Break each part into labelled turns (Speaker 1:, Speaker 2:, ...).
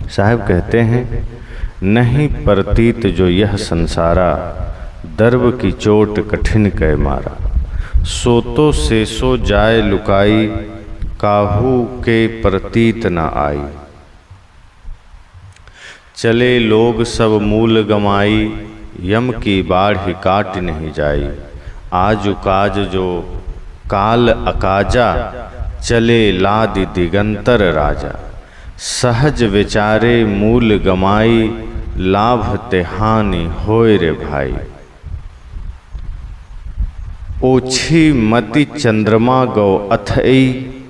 Speaker 1: साहब कहते हैं, नहीं परतीत जो यह संसारा, दर्ब की चोट कठिन कै मारा। सोतो से सो जाए लुकाई, काहू के परतीत न आई। चले लोग सब मूल गमाई, यम की बाढ़ काट नहीं जाई। आज काज जो काल अकाजा, चले लादि दिगंतर राजा। सहज विचारे मूल गमाई, लाभ ते हानि होय रे भाई। ओछी मति चंद्रमा गौ अथई,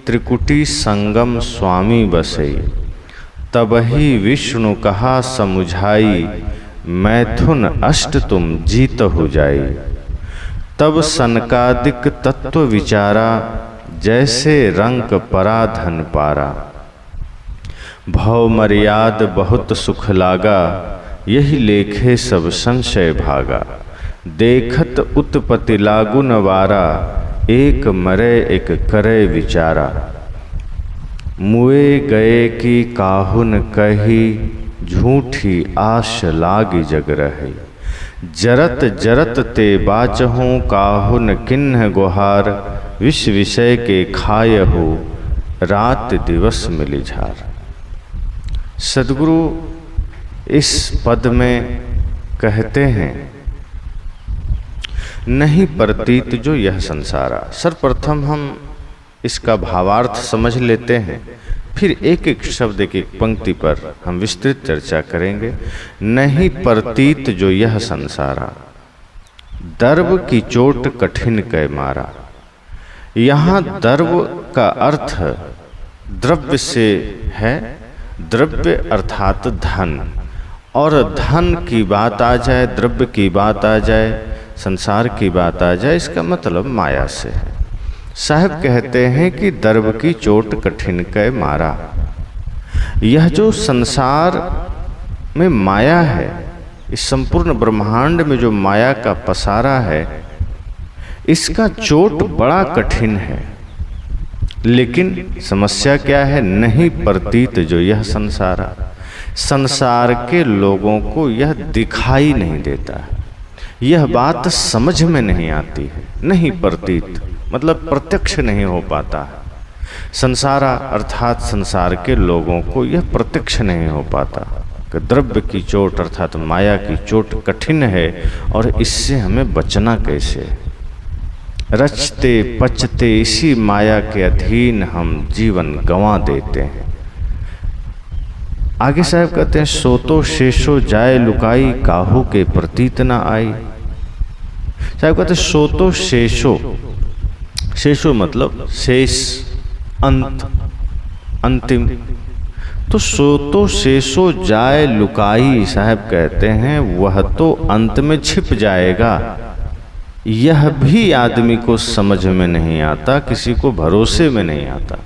Speaker 1: त्रिकुटी संगम स्वामी बसई। तबहि विष्णु कहा समुझाई, मैथुन अष्ट तुम जीत हो जाई। तब सनकादिक तत्व विचारा, जैसे रंक पराधन पारा। भव मर्याद बहुत सुख लागा, यही लेखे सब संशय भागा। देखत उत्पत्ति लागु न वारा, एक मरे एक करे विचारा। मुए गए की काहुन कही, झूठी आश लागी जग रही। जरत जरत ते बाचहूँ, काहुन किन्ह गुहार। विष विषय के खायहु, रात दिवस मिली झार। सद्गुरु इस पद में कहते हैं, नहीं परतीत जो यह संसारा। सर्वप्रथम हम इसका भावार्थ समझ लेते हैं, फिर एक एक शब्द एक एक पंक्ति पर हम विस्तृत चर्चा करेंगे। नहीं परतीत जो यह संसारा, दर्व की चोट कठिन कै मारा। यहाँ दर्व का अर्थ द्रव्य से है। द्रव्य अर्थात धन, और धन की बात आ जाए, द्रव्य की बात आ जाए, संसार की बात आ जाए, इसका मतलब माया से है। साहब कहते हैं कि दर्व की चोट कठिन कै मारा। यह जो संसार में माया है, इस संपूर्ण ब्रह्मांड में जो माया का पसारा है, इसका चोट बड़ा कठिन है। लेकिन समस्या क्या है? नहीं परतीत जो यह संसारा, संसार के लोगों को यह दिखाई नहीं देता है, यह बात समझ में नहीं आती है। नहीं परतीत मतलब प्रत्यक्ष नहीं हो पाता है। संसारा अर्थात संसार के लोगों को यह प्रत्यक्ष नहीं हो पाता कि द्रव्य की चोट अर्थात माया की चोट कठिन है, और इससे हमें बचना कैसे। रचते पचते इसी माया के अधीन हम जीवन गंवा देते हैं। आगे साहब कहते हैं, सोतो शेषो जाए लुकाई, काहू के प्रतीत न आई। साहब कहते हैं सोतो शेषो, शेषो मतलब शेष, अंत, अंतिम। तो सोतो शेषो जाए लुकाई, साहब कहते हैं वह तो अंत में छिप जाएगा। यह भी आदमी को समझ में नहीं आता, किसी को भरोसे में नहीं आता।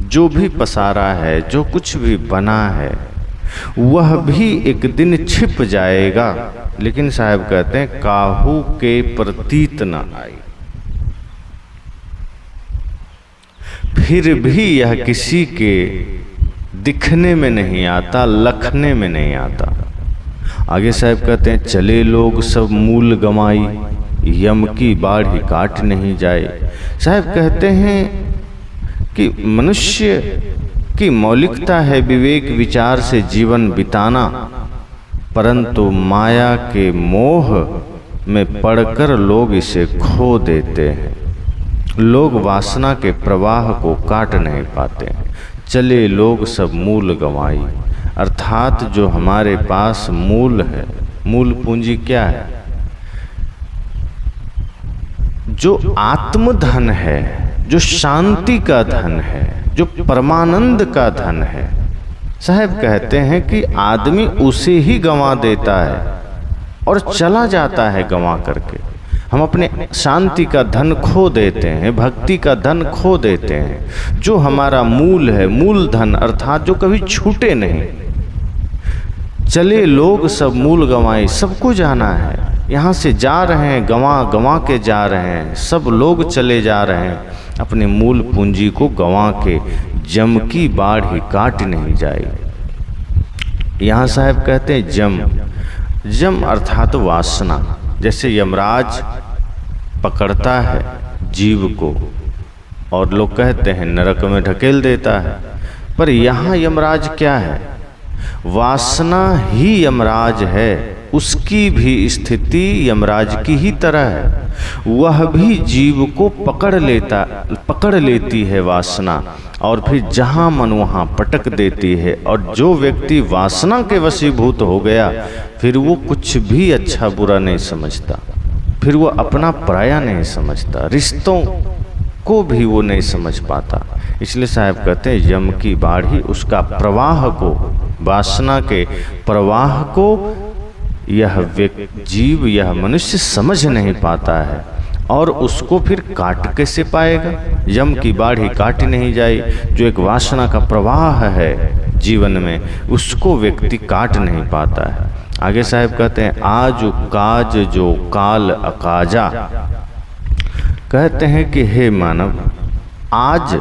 Speaker 1: जो भी पसारा है, जो कुछ भी बना है, वह भी एक दिन छिप जाएगा। लेकिन साहब कहते हैं काहू के प्रतीत न आई। फिर भी यह किसी के दिखने में नहीं आता, लखने में नहीं आता। आगे साहब कहते हैं, चले लोग सब मूल गमाई, यम की बाढ़ काट नहीं जाए। साहब कहते हैं कि मनुष्य की मौलिकता है विवेक विचार से जीवन बिताना, परंतु माया के मोह में पड़कर लोग इसे खो देते हैं। लोग वासना के प्रवाह को काट नहीं पाते। चले लोग सब मूल गंवाई, अर्थात जो हमारे पास मूल है, मूल पूंजी क्या है? जो आत्मधन है, जो शांति का धन है, जो परमानंद का धन है। साहब कहते हैं कि आदमी उसे ही गंवा देता है और चला जाता है गंवा करके। हम अपने शांति का धन खो देते हैं, भक्ति का धन खो देते हैं। जो हमारा मूल है, मूल धन अर्थात जो कभी छूटे नहीं। चले लोग सब मूल गंवाई, सबको जाना है, यहाँ से जा रहे हैं, गंवा गंवा के जा रहे हैं, सब लोग चले जा रहे हैं अपने मूल पूंजी को गंवा के। जम की बाढ़ ही काट नहीं जाए। यहाँ साहब कहते हैं जम। जम अर्थात वासना। जैसे यमराज पकड़ता है जीव को और लोग कहते हैं नरक में ढकेल देता है, पर यहाँ यमराज क्या है? वासना ही यमराज है। उसकी भी स्थिति यमराज की ही तरह है। वह भी जीव को पकड़ लेती है वासना, और फिर जहाँ मन वहाँ पटक देती है। और जो व्यक्ति वासना के वशीभूत हो गया, फिर वो कुछ भी अच्छा बुरा नहीं समझता, फिर वो अपना पराया नहीं समझता, रिश्तों को भी वो नहीं समझ पाता। इसलिए साहब कहते हैं यम की बाढ़ी उसका प्रवाह को, वासना के प्रवाह को यह जीव, यह मनुष्य समझ नहीं पाता है, और उसको फिर काट कैसे पाएगा? यम की बाढ़ी काटी नहीं जाए। जो एक वासना का प्रवाह है जीवन में, उसको व्यक्ति काट नहीं पाता है। आगे साहब कहते हैं आज काज जो काल अकाजा। कहते हैं कि हे मानव, आज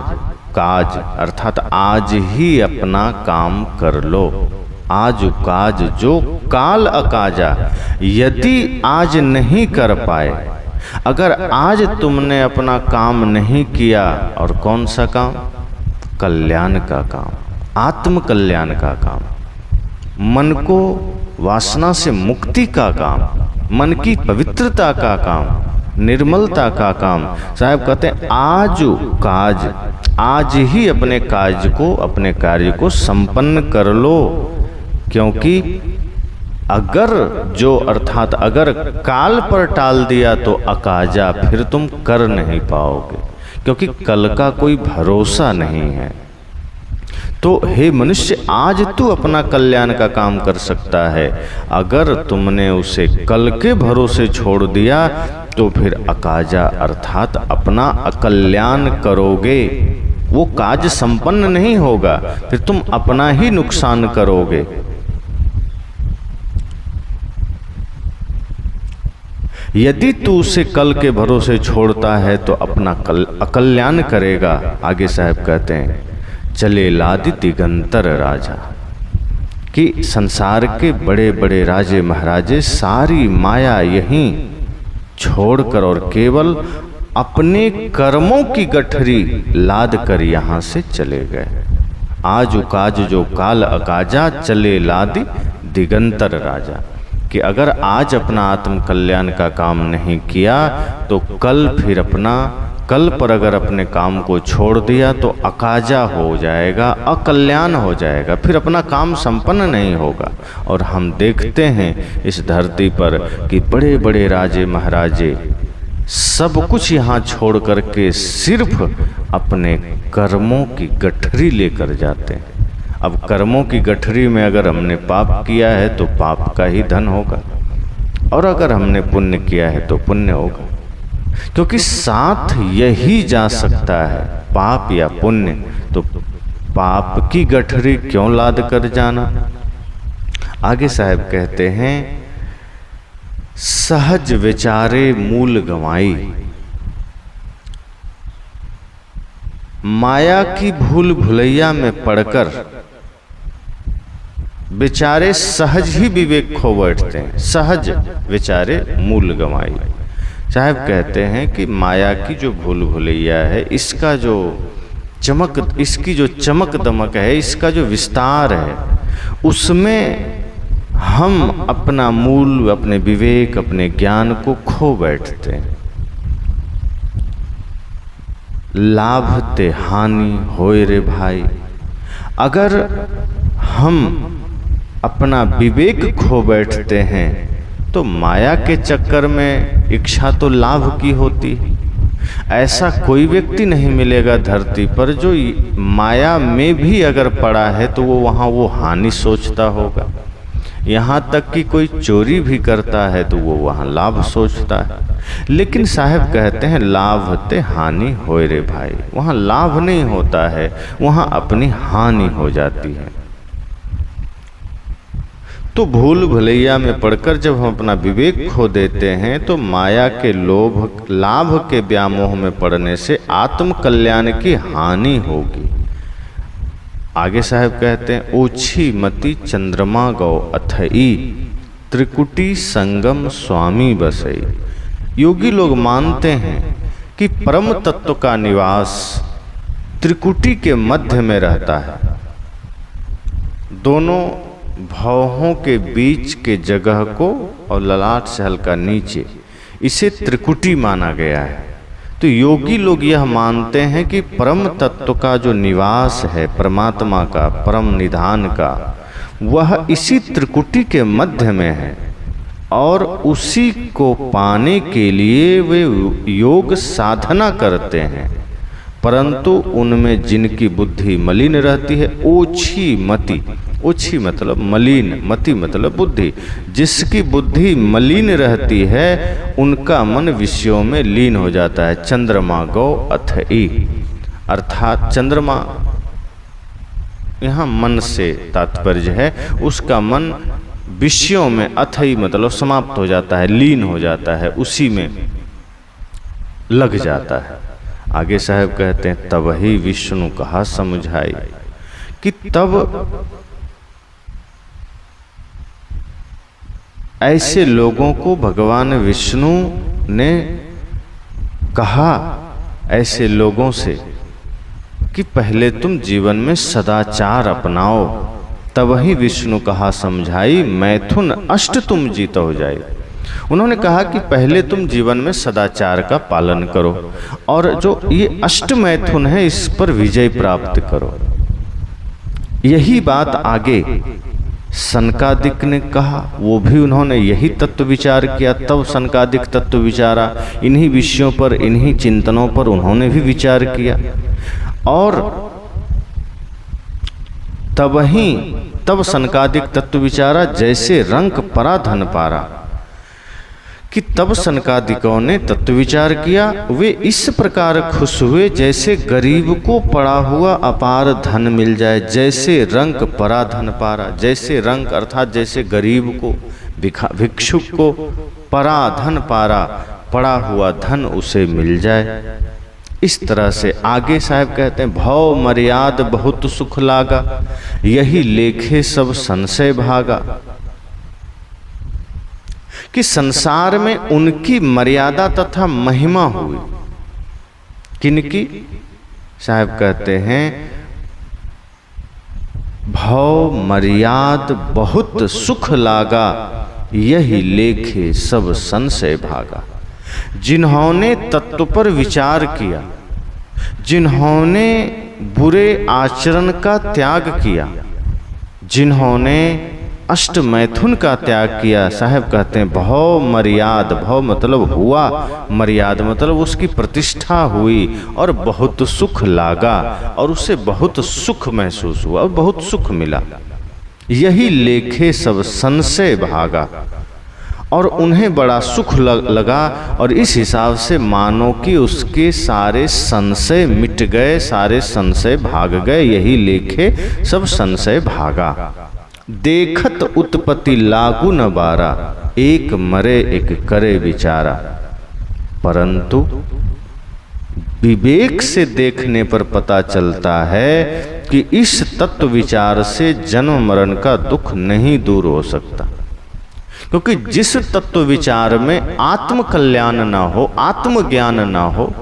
Speaker 1: काज अर्थात आज ही अपना काम कर लो। आज काज जो काल अकाजा, यदि आज नहीं कर पाए, अगर आज तुमने अपना काम नहीं किया, और कौन सा काम? कल्याण का काम, आत्म कल्याण का काम, मन को वासना से मुक्ति का काम, मन की पवित्रता का काम, निर्मलता का काम। साहब कहते हैं आज काज, आज ही अपने कार्य को संपन्न कर लो। क्योंकि अगर जो अर्थात अगर काल पर टाल दिया तो अकाजा, फिर तुम कर नहीं पाओगे, क्योंकि कल का कोई भरोसा नहीं है। तो हे मनुष्य, आज तू अपना कल्याण का काम कर सकता है। अगर तुमने उसे कल के भरोसे छोड़ दिया तो फिर अकाजा अर्थात अपना अकल्याण करोगे, वो काज संपन्न नहीं होगा, फिर तुम अपना ही नुकसान करोगे। यदि तू उसे कल के भरोसे छोड़ता है तो अपना अकल्याण करेगा। आगे साहब कहते हैं चले लादि दिगंतर राजा, कि संसार के बड़े बड़े राजे महाराजे सारी माया यहीं छोड़कर और केवल अपने कर्मों की गठरी लाद कर यहाँ से चले गए। आज काज जो काल अकाजा, चले लादि दिगंतर राजा, कि अगर आज अपना आत्म कल्याण का काम नहीं किया तो कल पर अगर अपने काम को छोड़ दिया तो अकाजा हो जाएगा, अकल्याण हो जाएगा, फिर अपना काम संपन्न नहीं होगा। और हम देखते हैं इस धरती पर कि बड़े बड़े राजे महाराजे सब कुछ यहाँ छोड़ करके सिर्फ अपने कर्मों की गठरी लेकर जाते हैं। अब कर्मों की गठरी में अगर हमने पाप किया है तो पाप का ही धन होगा, और अगर हमने पुण्य किया है तो पुण्य होगा, क्योंकि साथ यही जा सकता है, पाप या पुण्य। तो पाप की गठरी क्यों लाद कर जाना? आगे साहब कहते हैं सहज विचारे मूल गंवाई, माया की भूल भुलैया में पड़कर बेचारे सहज ही विवेक खो बैठते हैं। सहज विचारे मूल गंवाई। साहब कहते हैं कि माया की जो भूल भुलैया है, इसका जो इसकी जो चमक दमक है, इसका जो विस्तार है, उसमें हम अपना मूल, अपने विवेक, अपने ज्ञान को खो बैठते हैं। लाभ ते हानि होए रे भाई। अगर हम अपना विवेक खो बैठते हैं तो माया के चक्कर में इच्छा तो लाभ की होती है। ऐसा कोई व्यक्ति नहीं मिलेगा धरती पर जो माया में भी अगर पड़ा है तो वो वहाँ वो हानि सोचता होगा। यहाँ तक कि कोई चोरी भी करता है तो वो वहाँ लाभ सोचता है। लेकिन साहब कहते हैं लाभ ते हानि होए रे भाई। वहाँ लाभ नहीं होता है, वहाँ अपनी हानि हो जाती है। तो भूल भुलैया में पड़कर जब हम अपना विवेक खो देते हैं तो माया के लोभ लाभ के व्यामोह में पड़ने से आत्म कल्याण की हानि होगी। आगे साहब कहते हैं, ओछी मति चंद्रमा गौ अथई, त्रिकुटी संगम स्वामी बसई। योगी लोग मानते हैं कि परम तत्व का निवास त्रिकुटी के मध्य में रहता है। दोनों भवों के बीच के जगह को और ललाट से हल्का नीचे, इसे त्रिकुटी माना गया है। तो योगी लोग यह मानते हैं कि परम तत्व का जो निवास है, परमात्मा का, परम निधान का, वह इसी त्रिकुटी के मध्य में है और उसी को पाने के लिए वे योग साधना करते हैं। परंतु उनमें जिनकी बुद्धि मलिन रहती है, ओछी मति, ओछी मतलब मलिन, मति मतलब बुद्धि, जिसकी बुद्धि मलिन रहती है उनका मन विषयों में लीन हो जाता है। चंद्रमा गौ अथई, अर्थात चंद्रमा यहाँ मन से तात्पर्य है, उसका मन विषयों में, अथई मतलब समाप्त हो जाता है, लीन हो जाता है, उसी में लग जाता है। आगे साहब कहते हैं, तब ही विष्णु कहा समझाई, कि तब ऐसे लोगों को भगवान विष्णु ने कहा, ऐसे लोगों से, कि पहले तुम जीवन में सदाचार अपनाओ। तब ही विष्णु कहा समझाई, मैथुन अष्ट तुम जीत हो जाए। उन्होंने कहा कि पहले तुम जीवन में सदाचार का पालन करो और जो ये अष्ट मैथुन है इस पर विजय प्राप्त करो। यही बात आगे सनकादिक ने कहा, वो भी उन्होंने यही तत्व विचार किया। तब सनकादिक तत्व विचारा, इन्हीं विषयों पर, इन्हीं चिंतनों पर उन्होंने भी विचार किया। और तब सनकादिक तत्व विचारा, जैसे रंक परा धन पारा, कि तब सनकादिकों ने तत्व विचार किया। वे इस प्रकार खुश हुए जैसे गरीब को पड़ा हुआ अपार धन मिल जाए। जैसे रंक परा धन पारा, जैसे रंक अर्थात जैसे गरीब को, भिक्षुक को परा धन पारा, पड़ा हुआ धन उसे मिल जाए। इस तरह से आगे साहब कहते हैं, भव मर्याद बहुत सुख लागा, यही लेखे सब संशय भागा। कि संसार में उनकी मर्यादा तथा महिमा हुई। किनकी? साहब कहते हैं, भव मर्याद बहुत सुख लागा, यही लेखे सब संशय भागा। जिन्होंने तत्व पर विचार किया, जिन्होंने बुरे आचरण का त्याग किया, जिन्होंने अष्ट मैथुन का त्याग किया, साहब कहते हैं भव मर्याद, भव मतलब हुआ, मर्याद मतलब उसकी प्रतिष्ठा हुई और बहुत सुख लागा और उसे बहुत सुख महसूस हुआ और बहुत सुख मिला। यही लेखे सब संशय भागा, और उन्हें बड़ा सुख लगा और इस हिसाब से मानो कि उसके सारे संशय मिट गए, सारे संशय भाग गए। यही लेखे सब संशय भागा। देखत उत्पत्ति लागू न बारा, एक मरे एक करे विचारा। परंतु विवेक से देखने पर पता चलता है कि इस तत्व विचार से जन्म मरण का दुख नहीं दूर हो सकता। क्योंकि जिस तत्व विचार में आत्म कल्याण ना हो, आत्मज्ञान ना हो,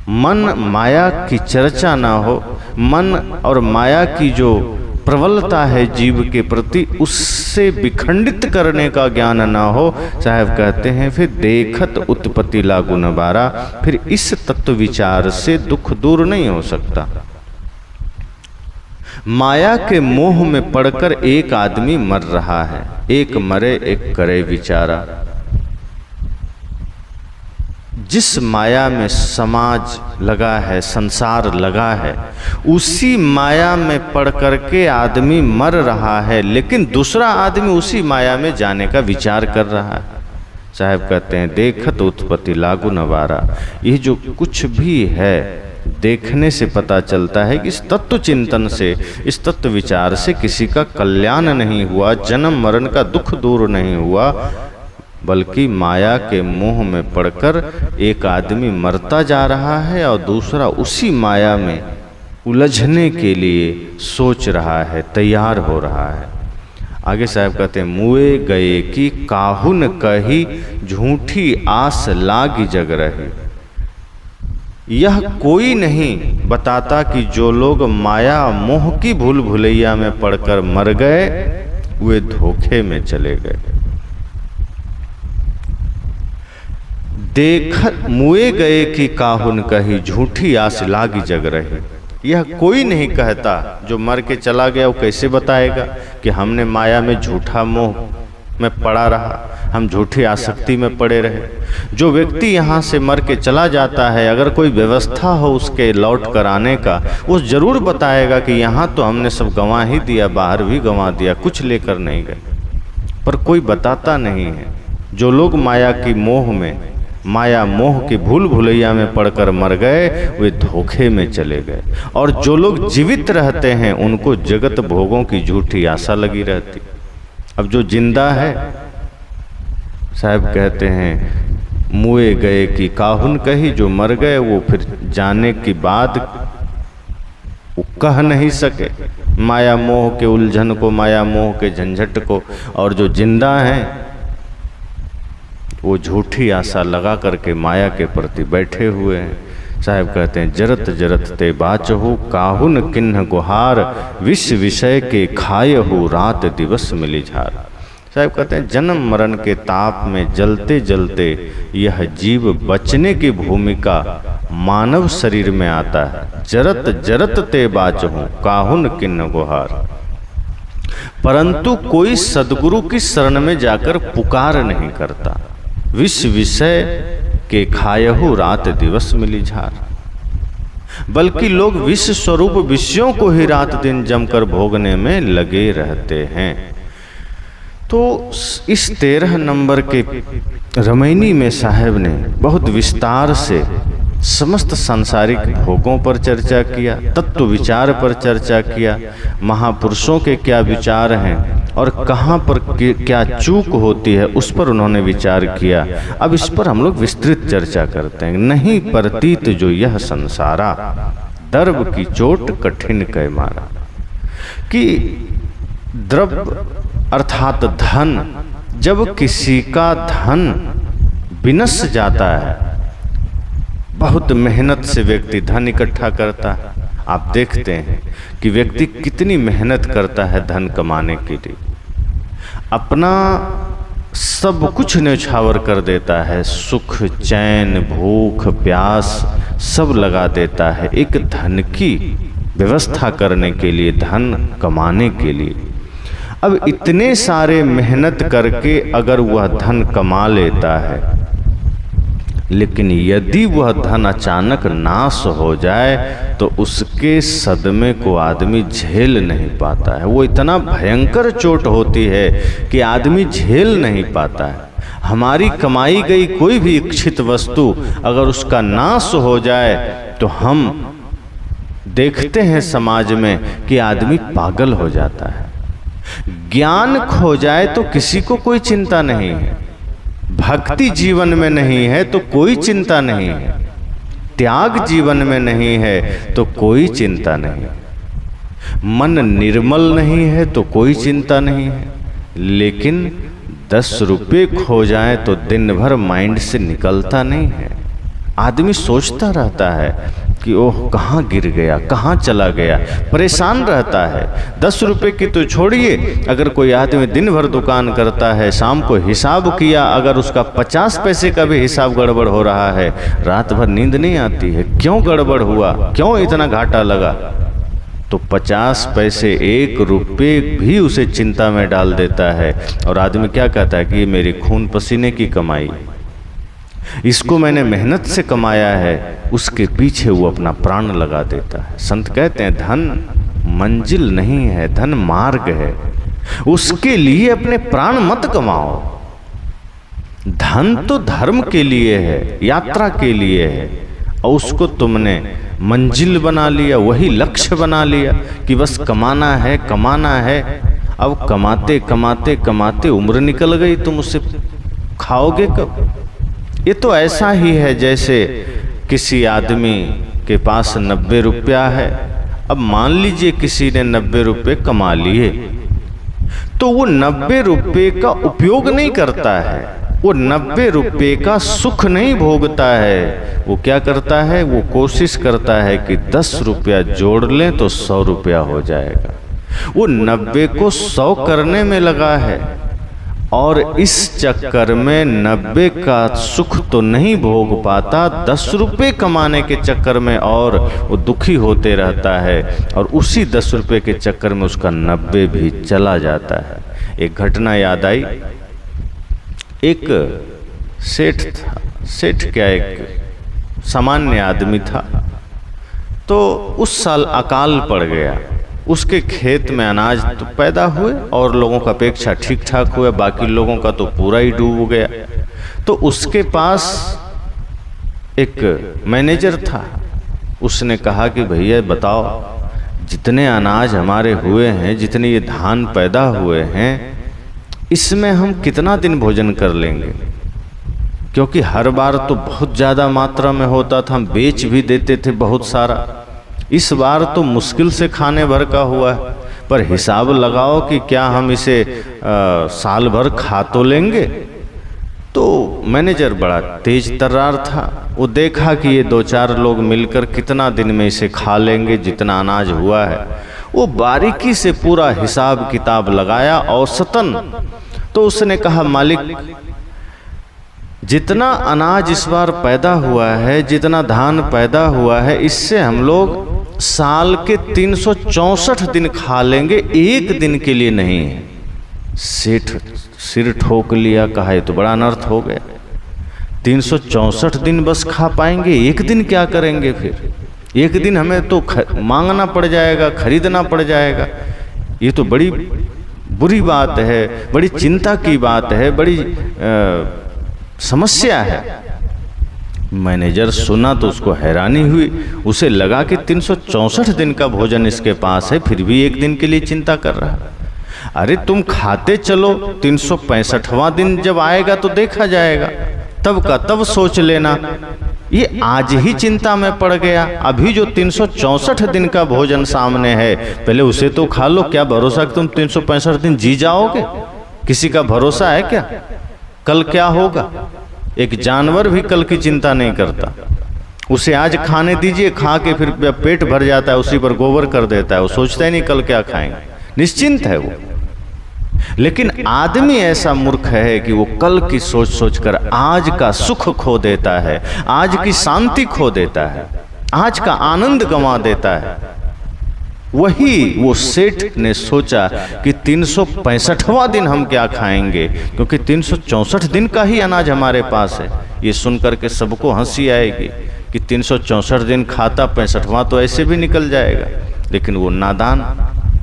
Speaker 1: मन माया की चर्चा ना हो, मन और माया की जो प्रबलता है जीव के प्रति, उससे विखंडित करने का ज्ञान ना हो, साहब कहते हैं फिर देखत उत्पत्ति लागू न बारा, फिर इस तत्व विचार से दुख दूर नहीं हो सकता। माया के मोह में पड़कर एक आदमी मर रहा है, एक मरे एक करे विचारा। जिस माया में समाज लगा है, संसार लगा है, उसी माया में पड़ करके आदमी मर रहा है, लेकिन दूसरा आदमी उसी माया में जाने का विचार कर रहा है। साहब कहते हैं देखत उत्पत्ति लागू न बारा। ये जो कुछ भी है देखने से पता चलता है कि इस तत्व चिंतन से, इस तत्व विचार से किसी का कल्याण नहीं हुआ, जन्म मरण का दुख दूर नहीं हुआ, बल्कि माया के मोह में पड़कर एक आदमी मरता जा रहा है और दूसरा उसी माया में उलझने के लिए सोच रहा है, तैयार हो रहा है। आगे साहब कहते हैं, मुए गए की काहुन कही, झूठी आस लागी जग रही। यह कोई नहीं बताता कि जो लोग माया मोह की भूल भुलैया में पड़कर मर गए, वे धोखे में चले गए। देखत मुए गए की काहुन कही, झूठी आस लागी जग रही। यह कोई नहीं कहता, जो मर के चला गया वो कैसे बताएगा कि हमने माया में झूठा मोह में पड़ा रहा, हम झूठी आसक्ति में पड़े रहे। जो व्यक्ति यहाँ से मर के चला जाता है, अगर कोई व्यवस्था हो उसके लौट कर आने का, वो जरूर बताएगा कि यहाँ तो हमने सब गंवा ही दिया, बाहर भी गंवा दिया, कुछ लेकर नहीं गए। पर कोई बताता नहीं है। जो लोग माया की मोह में, माया मोह की भूल भुलैया में पड़कर मर गए, वे धोखे में चले गए। और जो लोग जीवित रहते हैं, उनको जगत भोगों की झूठी आशा लगी रहती। अब जो जिंदा है, साहब कहते हैं, मुए गए की काहुन कही, जो मर गए वो फिर जाने के बाद वो कह नहीं सके माया मोह के उलझन को, माया मोह के झंझट को। और जो जिंदा हैं, वो झूठी आशा लगा करके माया के प्रति बैठे हुए हैं। साहब कहते हैं, जरत जरत ते बाचहु, काहुन किन्ह गुहार, विष विषय के खायहु, रात दिवस मिली झार। साहब कहते हैं, जन्म मरण के ताप में जलते जलते यह जीव बचने की भूमिका मानव शरीर में आता है। जरत जरत ते बाचहु, काहुन किन्ह गुहार। परंतु कोई सदगुरु की शरण में जाकर पुकार नहीं करता। विष विषय के खायहु, रात दिवस मिली झार। बल्कि लोग विष स्वरूप विषयों को ही रात दिन जमकर भोगने में लगे रहते हैं। तो इस 13 नंबर के रमैनी में साहब ने बहुत विस्तार से समस्त सांसारिक भोगों पर चर्चा किया, तत्व विचार पर चर्चा किया, महापुरुषों के क्या विचार हैं और कहाँ पर क्या चूक होती है, उस पर उन्होंने विचार किया। अब इस पर हम लोग विस्तृत चर्चा करते हैं। नहीं परतीत जो यह संसारा, दर्ब की चोट कठिन कै मारा। कि द्रव्य अर्थात धन, जब किसी का धन विनश जाता है, बहुत मेहनत से व्यक्ति धन इकट्ठा करता है। आप देखते हैं कि व्यक्ति कितनी मेहनत करता है धन कमाने के लिए, अपना सब कुछ न्यौछावर कर देता है, सुख चैन भूख प्यास सब लगा देता है एक धन की व्यवस्था करने के लिए, धन कमाने के लिए। अब इतने सारे मेहनत करके अगर वह धन कमा लेता है, लेकिन यदि वह धन अचानक नाश हो जाए तो उसके सदमे को आदमी झेल नहीं पाता है। वो इतना भयंकर चोट होती है कि आदमी झेल नहीं पाता है। हमारी कमाई गई कोई भी इच्छित वस्तु अगर उसका नाश हो जाए तो हम देखते हैं समाज में कि आदमी पागल हो जाता है। ज्ञान खो जाए तो किसी को कोई चिंता नहीं है, भक्ति जीवन में नहीं है तो कोई चिंता नहीं है, त्याग जीवन में नहीं है तो कोई चिंता नहीं, मन निर्मल नहीं है तो कोई चिंता नहीं है। लेकिन 10 रुपये खो जाए तो दिन भर माइंड से निकलता नहीं है। आदमी सोचता रहता है कि ओह कहाँ गिर गया, कहाँ चला गया, परेशान रहता है। 10 रुपये की तो छोड़िए, अगर कोई आदमी दिन भर दुकान करता है, शाम को हिसाब किया, अगर उसका 50 पैसे का भी हिसाब गड़बड़ हो रहा है, रात भर नींद नहीं आती है। क्यों गड़बड़ हुआ, क्यों इतना घाटा लगा? तो 50 पैसे 1 रुपये भी उसे चिंता में डाल देता है। और आदमी क्या कहता है कि ये मेरी खून पसीने की कमाई, इसको मैंने मेहनत से कमाया है, उसके पीछे वो अपना प्राण लगा देता है। संत कहते हैं धन मंजिल नहीं है, धन मार्ग है, उसके लिए अपने प्राण मत कमाओ। धन तो धर्म के लिए है, यात्रा के लिए है, और उसको तुमने मंजिल बना लिया, वही लक्ष्य बना लिया कि बस कमाना है कमाना है। अब कमाते कमाते कमाते उम्र निकल गई, तुम उसे खाओगे कब? ये तो ऐसा ही है जैसे किसी आदमी के पास 90 रुपया है अब मान लीजिए किसी ने 90 रुपये कमा लिए, तो वो 90 रुपये का उपयोग नहीं करता है, वो 90 रुपये का सुख नहीं भोगता है। वो क्या करता है, वो कोशिश करता है कि 10 रुपया जोड़ लें तो 100 रुपया हो जाएगा। वो 90 को 100 करने में लगा है और इस चक्कर में 90 का सुख तो नहीं भोग पाता, 10 रुपये कमाने के चक्कर में और वो दुखी होते रहता है और उसी 10 रुपये के चक्कर में उसका 90 भी चला जाता है। एक घटना याद आई। एक सेठ था, सेठ क्या एक सामान्य आदमी था, तो उस साल अकाल पड़ गया। उसके खेत में अनाज तो पैदा हुए और लोगों का अपेक्षा ठीक ठाक हुआ, बाकी लोगों का तो पूरा ही डूब गया। तो उसके पास एक मैनेजर था, उसने कहा कि भैया बताओ, जितने अनाज हमारे हुए हैं, जितने ये धान पैदा हुए हैं, इसमें हम कितना दिन भोजन कर लेंगे? क्योंकि हर बार तो बहुत ज़्यादा मात्रा में होता था, हम बेच भी देते थे बहुत सारा। इस बार तो मुश्किल से खाने भर का हुआ है, पर हिसाब लगाओ कि क्या हम इसे साल भर खा तो लेंगे? तो मैनेजर बड़ा तेज तर्रार था, वो देखा कि ये 2-4 लोग मिलकर कितना दिन में इसे खा लेंगे जितना अनाज हुआ है। वो बारीकी से पूरा हिसाब किताब लगाया औसतन। तो उसने कहा, मालिक, जितना अनाज इस बार पैदा हुआ है, जितना धान पैदा हुआ है, इससे हम लोग साल के 364 दिन खा लेंगे, एक दिन के लिए नहीं है। सेठ सिर ठोक लिया, कहा ये तो बड़ा अनर्थ हो गया। 364 दिन बस खा पाएंगे, एक दिन क्या करेंगे? फिर एक दिन हमें तो मांगना पड़ जाएगा, खरीदना पड़ जाएगा। ये तो बड़ी बुरी बात है, बड़ी चिंता की बात है, बड़ी समस्या है। मैनेजर सुना तो उसको हैरानी हुई, उसे लगा कि 364 दिन का भोजन इसके पास है, फिर भी एक दिन के लिए चिंता कर रहा है। अरे तुम खाते चलो, 365वां दिन जब आएगा तो देखा जाएगा, तब का तब सोच लेना। ये आज ही चिंता में पड़ गया। अभी जो 364 दिन का भोजन सामने है, पहले उसे तो खा लो। क्या भरोसा कि तुम 365 दिन जी जाओगे? किसी का भरोसा है क्या? कल क्या होगा? एक जानवर भी कल की चिंता नहीं करता। उसे आज खाने दीजिए, खा के फिर पेट भर जाता है, उसी पर गोबर कर देता है। वो सोचता ही नहीं कल क्या खाएंगे, निश्चिंत है वो। लेकिन आदमी ऐसा मूर्ख है कि वो कल की सोच सोचकर आज का सुख खो देता है, आज की शांति खो देता है, आज का आनंद गंवा देता है। वही वो सेठ ने सोचा कि 365वां दिन हम क्या खाएंगे, क्योंकि 364 दिन का ही अनाज हमारे पास है। ये सुनकर के सबको हंसी आएगी कि 364 दिन खाता, 65वां तो ऐसे भी निकल जाएगा। लेकिन वो नादान,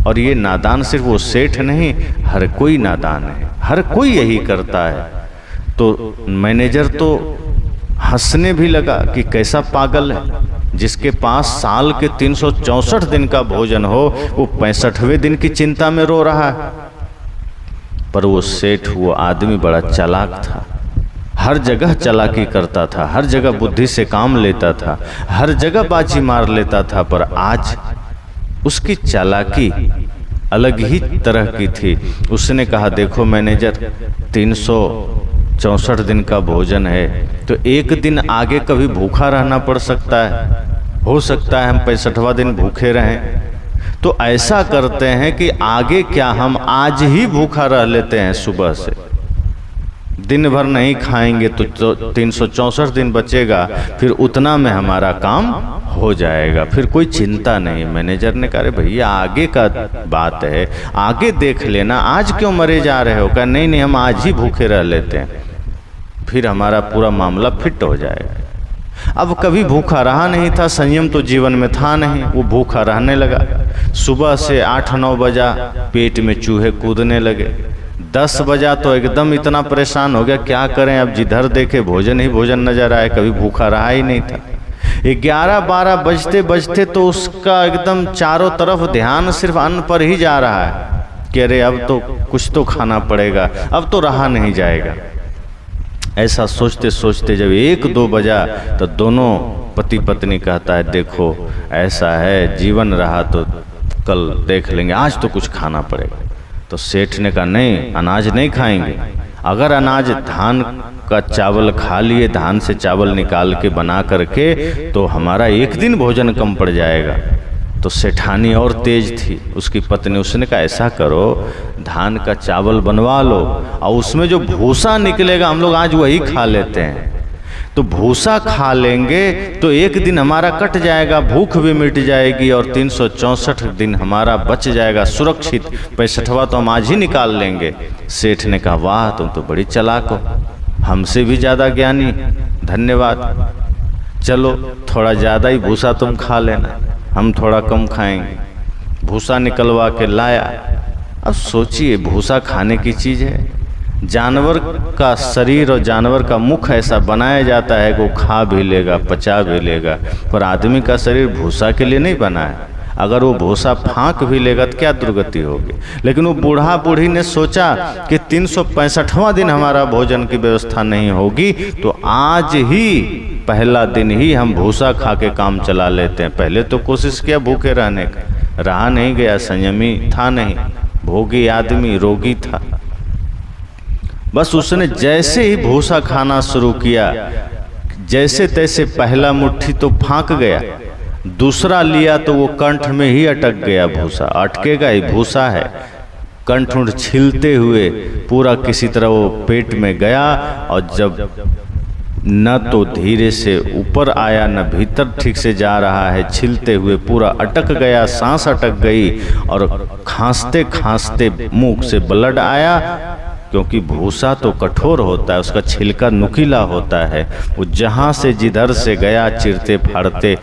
Speaker 1: और ये नादान सिर्फ वो सेठ नहीं, हर कोई नादान है, हर कोई यही करता है। तो मैनेजर तो हंसने भी लगा कि कैसा पागल है, जिसके पास साल के 364 दिन का भोजन हो, वो 65वें दिन की चिंता में रो रहा है। पर वो सेठ, वो आदमी बड़ा चालाक था, हर जगह चालाकी करता था, हर जगह बुद्धि से काम लेता था, हर जगह बाजी मार लेता था। पर आज उसकी चालाकी अलग ही तरह की थी। उसने कहा, देखो मैनेजर, 364 दिन का भोजन है, तो एक दिन आगे कभी भूखा रहना पड़ सकता है। हो सकता है हम 65वां दिन भूखे रहें। तो ऐसा करते हैं कि आगे क्या, हम आज ही भूखा रह लेते हैं, सुबह से दिन भर नहीं खाएंगे तो 364 दिन बचेगा, फिर उतना में हमारा काम हो जाएगा, फिर कोई चिंता नहीं। मैनेजर ने कहा, भैया आगे का बात है, आगे देख लेना, आज क्यों मरे जा रहे हो? कहा, नहीं नहीं, हम आज ही भूखे रह लेते हैं, फिर हमारा पूरा मामला फिट हो जाएगा। अब कभी भूखा रहा नहीं था, संयम तो जीवन में था नहीं, वो भूखा रहने लगा। सुबह से 8-9 बजा, पेट में चूहे कूदने लगे। 10 बजा तो एकदम इतना परेशान हो गया, क्या करें, अब जिधर देखे भोजन ही भोजन नजर आए, कभी भूखा रहा ही नहीं था। 11-12 बजते बजते तो उसका एकदम चारों तरफ ध्यान सिर्फ अन्न पर ही जा रहा है कि अरे अब तो कुछ तो खाना पड़ेगा, अब तो रहा नहीं जाएगा। ऐसा सोचते सोचते जब 1-2 बजा तो दोनों पति पत्नी कहता है देखो ऐसा है, जीवन रहा तो कल देख लेंगे, आज तो कुछ खाना पड़ेगा। तो सेठ ने कहा नहीं, अनाज नहीं खाएंगे। अगर अनाज धान का चावल खा लिए, धान से चावल निकाल के बना करके, तो हमारा एक दिन भोजन कम पड़ जाएगा। तो सेठानी और तेज थी, उसकी पत्नी, उसने कहा ऐसा करो धान का चावल बनवा लो और उसमें जो भूसा निकलेगा हम लोग आज वही खा लेते हैं। तो भूसा खा लेंगे तो एक दिन हमारा कट जाएगा, भूख भी मिट जाएगी और 364 दिन हमारा बच जाएगा सुरक्षित। 65वां तो हम आज ही निकाल लेंगे। सेठ ने कहा वाह तुम तो बड़ी चालाक हो, हमसे भी ज़्यादा ज्ञानी, धन्यवाद। चलो थोड़ा ज़्यादा ही भूसा तुम खा लेना, हम थोड़ा कम खाएंगे। भूसा निकलवा के लाया। अब सोचिए भूसा खाने की चीज़ है, जानवर का शरीर और जानवर का मुख ऐसा बनाया जाता है कि वो खा भी लेगा, पचा भी लेगा, पर आदमी का शरीर भूसा के लिए नहीं बना है। अगर वो भूसा फाँक भी लेगा तो क्या दुर्गति होगी। लेकिन वो बूढ़ा बूढ़ी ने सोचा कि 365वां दिन हमारा भोजन की व्यवस्था नहीं होगी, तो आज ही पहला दिन ही हम भूसा खा के काम चला लेते हैं। पहले तो कोशिश किया भूखे रहने का, रहा नहीं गया, संयमी था नहीं, भोगी आदमी, रोगी था। बस उसने जैसे ही भूसा खाना शुरू किया, जैसे तैसे पहला मुट्ठी तो फाँक गया, दूसरा लिया तो वो कंठ में ही अटक गया। भूसा अटकेगा ही, भूसा है। कंठ उठ छिलते हुए पूरा किसी तरह वो पेट में गया और जब न तो धीरे से ऊपर आया न भीतर ठीक से जा रहा है, छिलते हुए पूरा अटक गया, सांस अटक गई और खांसते खांसते मुंह से ब्लड आया। क्योंकि भूसा तो कठोर होता है, उसका छिलका नुकीला होता है, वो जहाँ से जिधर से गया चिरते फाड़ते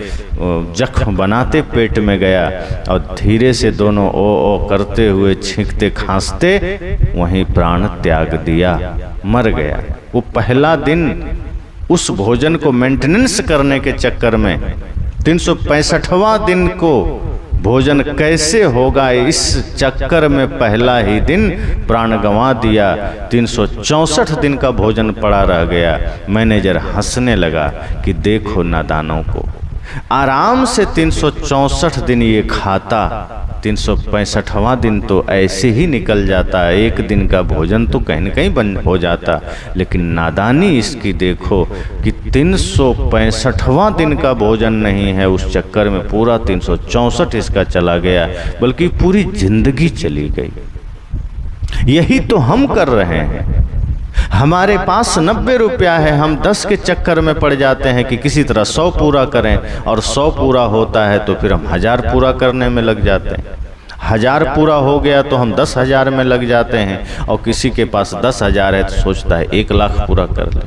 Speaker 1: जख्म बनाते पेट में गया और धीरे से दोनों ओ करते हुए छींकते खांसते वहीं प्राण त्याग दिया, मर गया। वो पहला दिन उस भोजन को मेंटेनेंस करने के चक्कर में 365वां दिन को भोजन कैसे होगा इस चक्कर में पहला ही दिन प्राण गंवा दिया। 364 दिन का भोजन पड़ा रह गया। मैनेजर हंसने लगा कि देखो नादानों को, आराम से 364 दिन ये खाता, 365वां दिन तो ऐसे ही निकल जाता है, एक दिन का भोजन तो कहीं न कहीं बंद हो जाता। लेकिन नादानी इसकी देखो कि 365वां दिन का भोजन नहीं है, उस चक्कर में पूरा 364 इसका चला गया, बल्कि पूरी जिंदगी चली गई। यही तो हम कर रहे हैं। हमारे पास 90 रुपया है, हम 10 के चक्कर में पड़ जाते हैं कि किसी तरह 100 पूरा करें, और 100 पूरा होता है तो फिर हम 1000 पूरा करने में लग जाते हैं। 1000 पूरा हो गया तो हम 10,000 में लग जाते हैं, और किसी के पास 10,000 है तो सोचता है 1 लाख पूरा कर ले।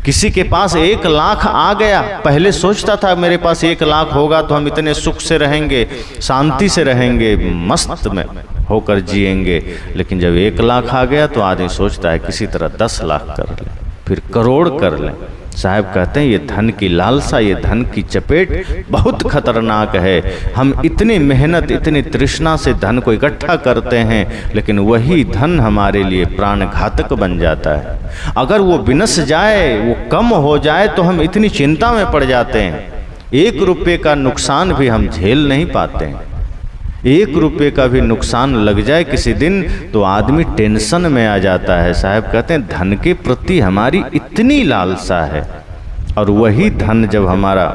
Speaker 1: किसी के पास 1 लाख आ गया, पहले सोचता था मेरे पास 1 लाख होगा तो हम इतने सुख से रहेंगे, शांति से रहेंगे, मस्त में होकर जिएंगे। लेकिन जब 1 लाख आ गया तो आदमी सोचता है किसी तरह 10 लाख कर ले, फिर करोड़ कर ले। साहब कहते हैं ये धन की लालसा, ये धन की चपेट बहुत खतरनाक है। हम इतनी मेहनत, इतनी तृष्णा से धन को इकट्ठा करते हैं, लेकिन वही धन हमारे लिए प्राण घातक बन जाता है। अगर वो विनश जाए, वो कम हो जाए तो हम इतनी चिंता में पड़ जाते हैं। 1 रुपये का नुकसान भी हम झेल नहीं पाते हैं। 1 रुपये का भी नुकसान लग जाए किसी दिन तो आदमी टेंशन में आ जाता है। साहब कहते हैं धन के प्रति हमारी इतनी लालसा है, और वही धन जब हमारा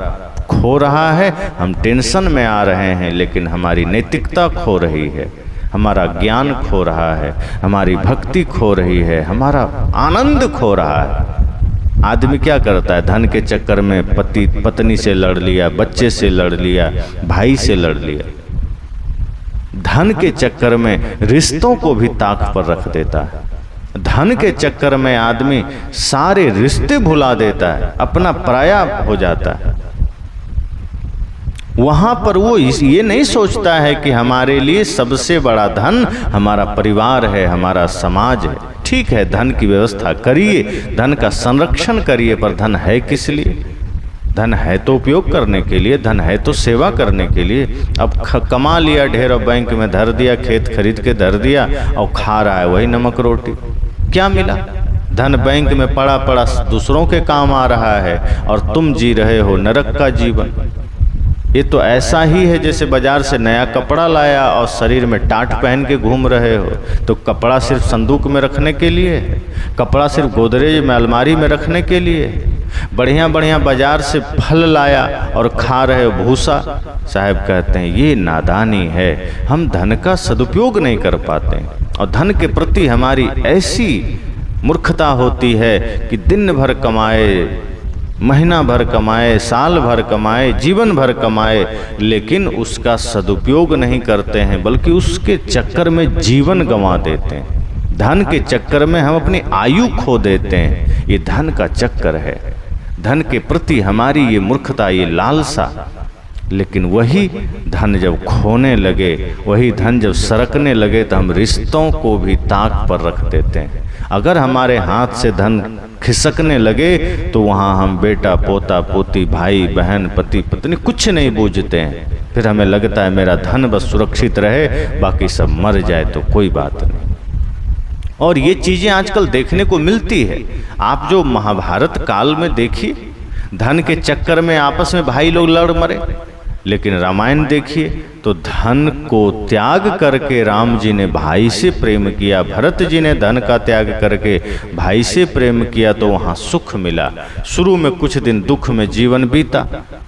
Speaker 1: खो रहा है हम टेंशन में आ रहे हैं। लेकिन हमारी नैतिकता खो रही है, हमारा ज्ञान खो रहा है, हमारी भक्ति खो रही है, हमारा आनंद खो रहा है। आदमी क्या करता है, धन के चक्कर में पति पत्नी से लड़ लिया, बच्चे से लड़ लिया, भाई से लड़ लिया। धन के चक्कर में रिश्तों को भी ताक पर रख देता है। धन के चक्कर में आदमी सारे रिश्ते भुला देता है, अपना पराया हो जाता है। वहां पर वो ये नहीं सोचता है कि हमारे लिए सबसे बड़ा धन हमारा परिवार है, हमारा समाज है। ठीक है, धन की व्यवस्था करिए, धन का संरक्षण करिए, पर धन है किस लिए? धन है तो उपयोग करने के लिए, धन है तो सेवा करने के लिए। अब कमा लिया ढेर और बैंक में धर दिया, खेत खरीद के धर दिया और खा रहा है वही नमक रोटी। क्या मिला? धन बैंक में पड़ा पड़ा दूसरों के काम आ रहा है और तुम जी रहे हो नरक का जीवन। ये तो ऐसा ही है जैसे बाजार से नया कपड़ा लाया और शरीर में टाट पहन के घूम रहे हो। तो कपड़ा सिर्फ संदूक में रखने के लिए, कपड़ा सिर्फ गोदरेज में अलमारी में रखने के लिए। बढ़िया बढ़िया बाजार से फल लाया और खा रहे हो भूसा। साहब कहते हैं ये नादानी है, हम धन का सदुपयोग नहीं कर पाते और धन के प्रति हमारी ऐसी मूर्खता होती है कि दिन भर कमाए, महीना भर कमाए, साल भर कमाए, जीवन भर कमाए, लेकिन उसका सदुपयोग नहीं करते हैं, बल्कि उसके चक्कर में जीवन गंवा देते हैं। धन के चक्कर में हम अपनी आयु खो देते हैं। ये धन का चक्कर है, धन के प्रति हमारी ये मूर्खता, ये लालसा। लेकिन वही धन जब खोने लगे, वही धन जब सरकने लगे, तो हम रिश्तों को भी ताक पर रख देते हैं। अगर हमारे हाथ से धन खिसकने लगे तो वहाँ हम बेटा, पोता, पोती, भाई, बहन, पति, पत्नी कुछ नहीं बूझते हैं। फिर हमें लगता है मेरा धन बस सुरक्षित रहे, बाकी सब मर जाए तो कोई बात नहीं। और ये चीज़ें आजकल देखने को मिलती है। आप जो महाभारत काल में देखिए, धन के चक्कर में आपस में भाई लोग लड़ मरे। लेकिन रामायण देखिए तो धन को त्याग करके राम जी ने भाई से प्रेम किया, भरत जी ने धन का त्याग करके भाई से प्रेम किया, तो वहाँ सुख मिला। शुरू में कुछ दिन दुख में जीवन बीता,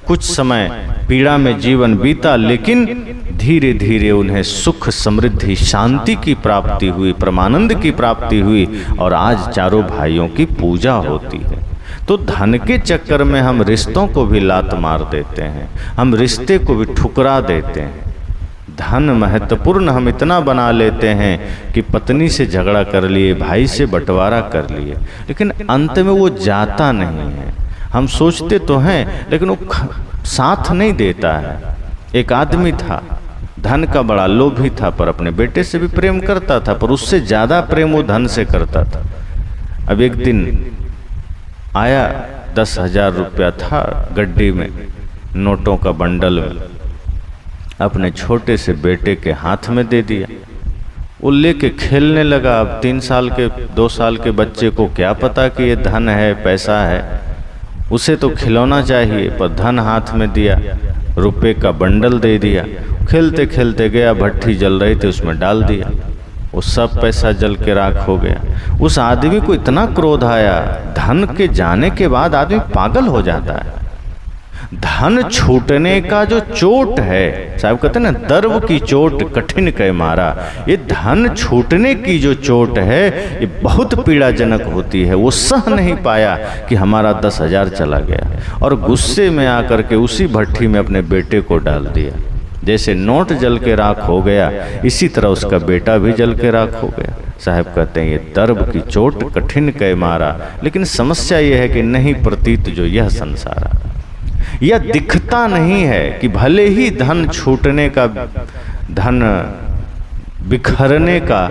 Speaker 1: कुछ समय पीड़ा में जीवन बीता, लेकिन धीरे धीरे उन्हें सुख, समृद्धि, शांति की प्राप्ति हुई, परमानंद की प्राप्ति हुई और आज चारों भाइयों की पूजा होती है। तो धन के चक्कर में हम रिश्तों को भी लात मार देते हैं, हम रिश्ते को भी ठुकरा देते हैं। धन महत्वपूर्ण हम इतना बना लेते हैं कि पत्नी से झगड़ा कर लिए, भाई से बंटवारा कर लिए, लेकिन अंत में वो जाता नहीं है। हम सोचते तो हैं लेकिन वो साथ नहीं देता है। एक आदमी था, धन का बड़ा लोभी था, पर अपने बेटे से भी प्रेम करता था, पर उससे ज़्यादा प्रेम वो धन से करता था। अब एक दिन आया, 10,000 रुपया था गड्डी में, नोटों का बंडल में, अपने छोटे से बेटे के हाथ में दे दिया। वो लेके खेलने लगा। अब 3 साल के 2 साल के बच्चे को क्या पता कि ये धन है, पैसा है, उसे तो खिलौना चाहिए, पर धन हाथ में दिया, रुपए का बंडल दे दिया। खेलते खेलते गया, भट्ठी जल रही थी, उसमें डाल दिया, वो सब पैसा जल के राख हो गया। उस आदमी को इतना क्रोध आया। धन के जाने के बाद आदमी पागल हो जाता है। धन छूटने का जो चोट है, साहब कहते हैं ना, दर्व की चोट कठिन कै मारा। ये धन छूटने की जो चोट है, ये बहुत पीड़ाजनक होती है। वो सह नहीं पाया कि हमारा 10,000 चला गया, और गुस्से में आकर के उसी भट्ठी में अपने बेटे को डाल दिया। जैसे नोट जल के राख हो गया, इसी तरह उसका बेटा भी जल के राख हो गया। साहब कहते हैं ये दर्ब की चोट कठिन कै मारा। लेकिन समस्या ये है कि नहीं प्रतीत जो यह संसारा, यह दिखता नहीं है कि भले ही धन छूटने का, धन बिखरने का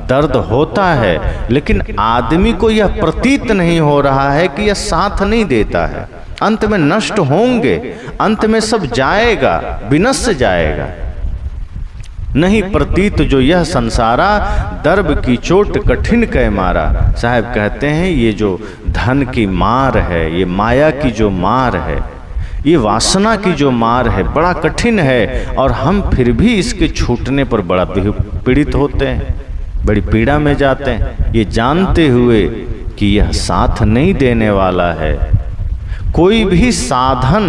Speaker 1: दर्द होता है, लेकिन आदमी को यह प्रतीत नहीं हो रहा है कि यह साथ नहीं देता है। अंत में नष्ट होंगे, अंत में सब जाएगा, विनष्ट जाएगा। नहीं प्रतीत जो यह संसारा, दर्ब की चोट कठिन कै मारा। साहब कहते हैं ये जो धन की मार है, ये माया की जो मार है, ये वासना की जो मार है, बड़ा कठिन है। और हम फिर भी इसके छूटने पर बड़ा पीड़ित होते हैं, बड़ी पीड़ा में जाते हैं, ये जानते हुए कि यह साथ नहीं देने वाला है। कोई भी साधन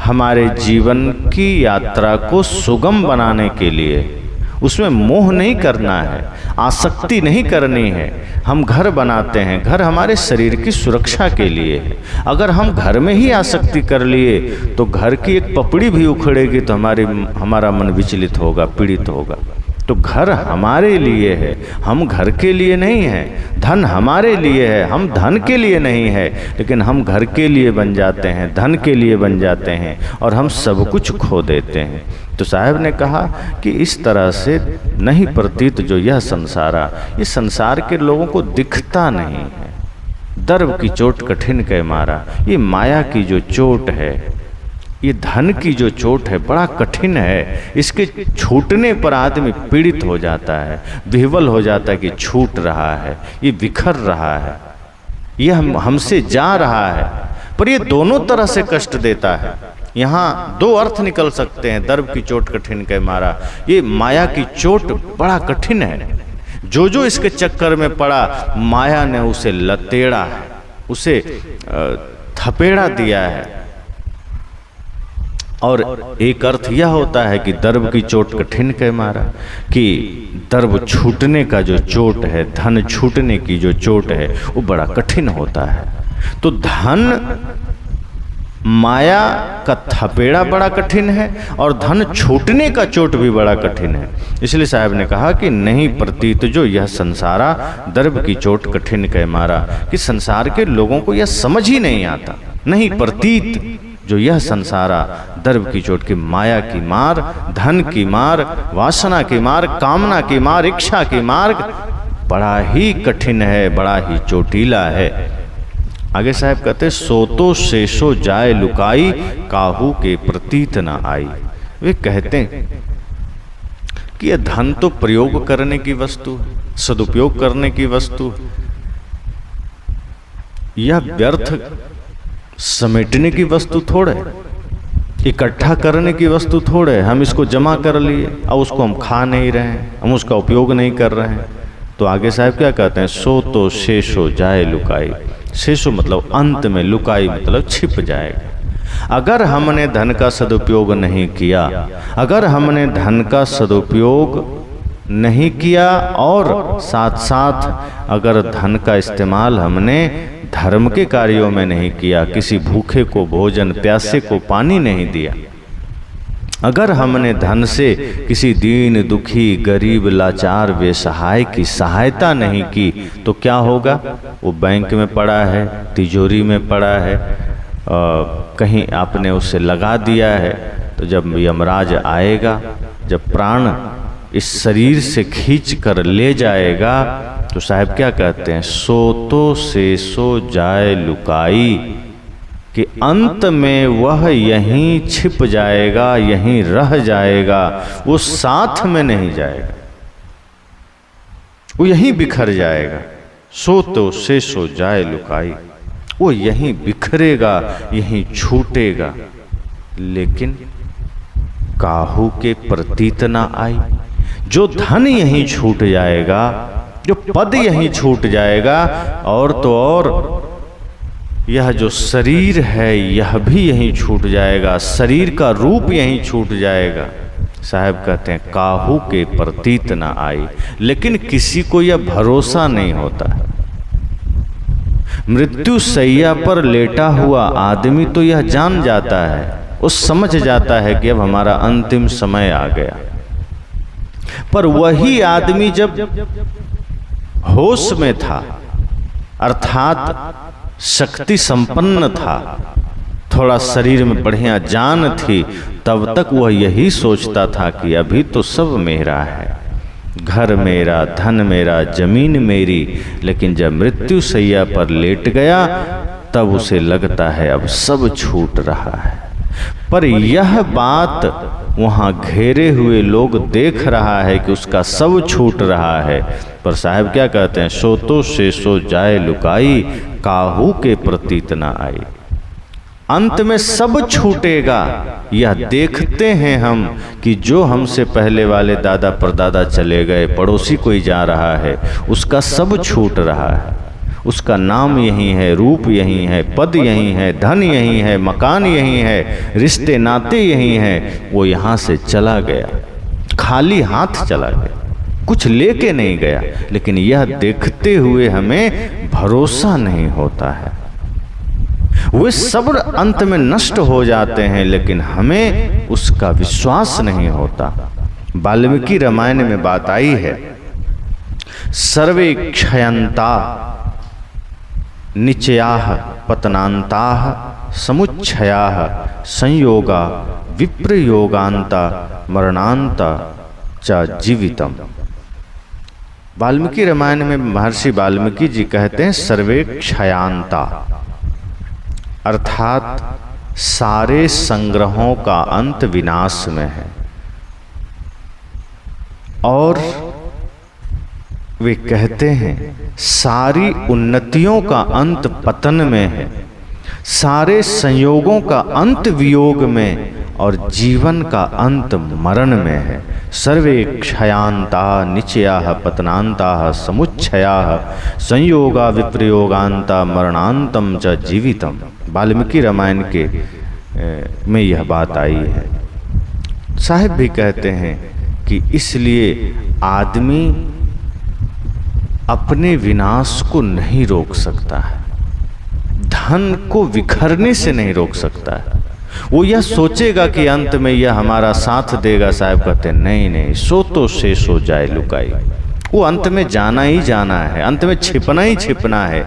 Speaker 1: हमारे जीवन की यात्रा को सुगम बनाने के लिए, उसमें मोह नहीं करना है, आसक्ति नहीं करनी है। हम घर बनाते हैं, घर हमारे शरीर की सुरक्षा के लिए है। अगर हम घर में ही आसक्ति कर लिए तो घर की एक पपड़ी भी उखड़ेगी तो हमारा मन विचलित होगा, पीड़ित होगा। तो घर हमारे लिए है, हम घर के लिए नहीं हैं। धन हमारे लिए है, हम धन के लिए नहीं है, लेकिन हम घर के लिए बन जाते हैं, धन के लिए बन जाते हैं और हम सब कुछ खो देते हैं। तो साहब ने कहा कि इस तरह से नहीं प्रतीत जो यह संसारा, ये संसार के लोगों को दिखता नहीं है। दर्व की चोट कठिन कै मारा, ये माया की जो चोट है, ये धन की जो चोट है, बड़ा कठिन है। इसके छूटने पर आदमी पीड़ित हो जाता है, विह्वल हो जाता है कि छूट रहा है, ये बिखर रहा है। यह हमसे जा रहा है, पर ये दोनों तरह से कष्ट देता है। यहाँ दो अर्थ निकल सकते हैं, दर्भ की चोट कठिन के मारा। ये माया की चोट बड़ा कठिन है। जो जो इसके चक्कर में पड़ा, माया ने उसे लतेड़ा है, उसे थपेड़ा दिया है। और एक अर्थ यह होता है कि दर्भ की चोट कठिन के मारा, कि दर्भ छूटने का जो चोट है, धन छूटने की जो चोट है, वो बड़ा कठिन होता है। तो धन, माया का थपेड़ा बड़ा कठिन है और धन छूटने का चोट भी बड़ा कठिन है। इसलिए साहब ने कहा कि नहीं प्रतीत जो यह संसारा, दर्भ की चोट कठिन के मारा, कि संसार के लोगों को यह समझ ही नहीं आता। नहीं प्रतीत जो यह संसारा, दर्भ की चोट की, माया की मार, धन की मार, वासना की मार, कामना की मार, इच्छा की मार्ग बड़ा ही कठिन है, बड़ा ही चोटीला है। आगे साहब कहते, सोतो शेषो जाए लुकाई, काहू के प्रतीत न आई। वे कहते हैं कि यह धन तो प्रयोग करने की वस्तु है, सदुपयोग करने की वस्तु है। यह व्यर्थ समेटने की वस्तु थोड़े, इकट्ठा करने की वस्तु थोड़े। हम इसको जमा कर लिए और उसको हम खा नहीं रहे हैं, हम उसका उपयोग नहीं कर रहे हैं। तो आगे साहब क्या कहते हैं, सो तो शेषो जाए लुकाई। शेषो मतलब अंत में, लुकाई मतलब छिप जाएगा। अगर हमने धन का सदुपयोग नहीं किया, अगर हमने धन का सदुपयोग नहीं किया और साथ साथ अगर धन का इस्तेमाल हमने धर्म के कार्यों में नहीं किया, किसी भूखे को भोजन, प्यासे को पानी नहीं दिया, अगर हमने धन से किसी दीन दुखी, गरीब, लाचार, बेसहाय की सहायता नहीं की, तो क्या होगा? वो बैंक में पड़ा है, तिजोरी में पड़ा है, कहीं आपने उसे लगा दिया है। तो जब यमराज आएगा, जब प्राण इस शरीर से खींच कर ले जाएगा, तो साहब क्या कहते हैं, सो तो शेषो जाए लुकाई, कि अंत में वह यहीं छिप जाएगा, यहीं रह जाएगा, वो साथ में नहीं जाएगा, वो यहीं बिखर जाएगा। सो तो शेषो जाए लुकाई, वो यहीं बिखरेगा, यहीं छूटेगा, लेकिन काहू के प्रतीत ना आई। जो धन यहीं छूट जाएगा, जो पद यहीं छूट जाएगा, और तो और यह जो शरीर है यह भी यहीं छूट जाएगा, शरीर का रूप यहीं छूट जाएगा। साहब कहते हैं काहू के प्रतीत ना आई, लेकिन किसी को यह भरोसा नहीं होता है। मृत्यु शैया पर लेटा हुआ आदमी तो यह जान जाता है, वो समझ जाता है कि अब हमारा अंतिम समय आ गया। पर वही आदमी जब होश में था, अर्थात शक्ति संपन्न था, थोड़ा शरीर में बढ़िया जान थी, तब तक वह यही सोचता था कि अभी तो सब मेरा है, घर मेरा, धन मेरा, जमीन मेरी। लेकिन जब मृत्यु शैया पर लेट गया, तब उसे लगता है अब सब छूट रहा है। पर यह बात वहाँ घेरे हुए लोग देख रहा है कि उसका सब छूट रहा है। पर साहब क्या कहते हैं, सो तो शेषो जाए लुकाई, काहू के प्रतीत ना आई। अंत में सब छूटेगा, यह देखते हैं हम कि जो हमसे पहले वाले दादा परदादा चले गए, पड़ोसी कोई जा रहा है, उसका सब छूट रहा है, उसका नाम यही है, रूप यही है, पद यही है, धन यही है, मकान यही है, रिश्ते नाते यही हैं। वो यहाँ से चला गया, खाली हाथ चला गया, कुछ लेके नहीं गया। लेकिन यह देखते हुए हमें भरोसा नहीं होता है। वे सब अंत में नष्ट हो जाते हैं, लेकिन हमें उसका विश्वास नहीं होता। वाल्मीकि रामायण में बात आई है, सर्वे क्षयंता निचयाः पतनान्ताः समुच्छयाः संयोगा विप्रयोगान्ता मरणान्ता च जीवितम। वाल्मीकि रामायण में महर्षि वाल्मीकि जी कहते हैं सर्वे क्षयांता, अर्थात सारे संग्रहों का अंत विनाश में है। और वे कहते हैं सारी उन्नतियों का अंत पतन में है, सारे संयोगों का अंत वियोग में और जीवन का अंत मरण में है। सर्वे क्षयांता निचयाः पतनांताः समुच्छयाः संयोगा विप्रयोगांता मरणांतम च जीवितम। वाल्मीकि रामायण के में यह बात आई है। साहिब भी कहते हैं कि इसलिए आदमी अपने विनाश को नहीं रोक सकता है, धन को बिखरने से नहीं रोक सकता है। वो यह सोचेगा कि अंत में यह हमारा साथ देगा। साहब कहते हैं नहीं नहीं, सो तो शेष हो जाए लुकाई। वो अंत में जाना ही जाना है, अंत में छिपना ही छिपना है।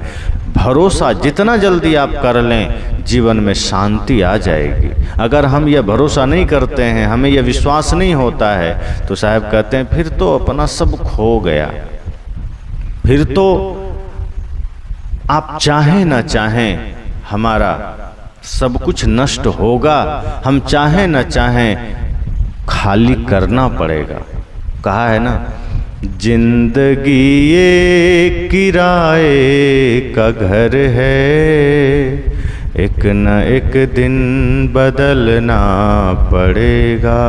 Speaker 1: भरोसा जितना जल्दी आप कर लें जीवन में शांति आ जाएगी। अगर हम यह भरोसा नहीं करते हैं, हमें यह विश्वास नहीं होता है, तो साहब कहते हैं फिर तो अपना सब खो गया। फिर तो आप चाहें ना चाहें हमारा सब कुछ नष्ट होगा, हम चाहें न चाहें खाली करना पड़ेगा। कहा है ना, जिंदगी ये किराए का घर है, एक न एक दिन बदलना पड़ेगा।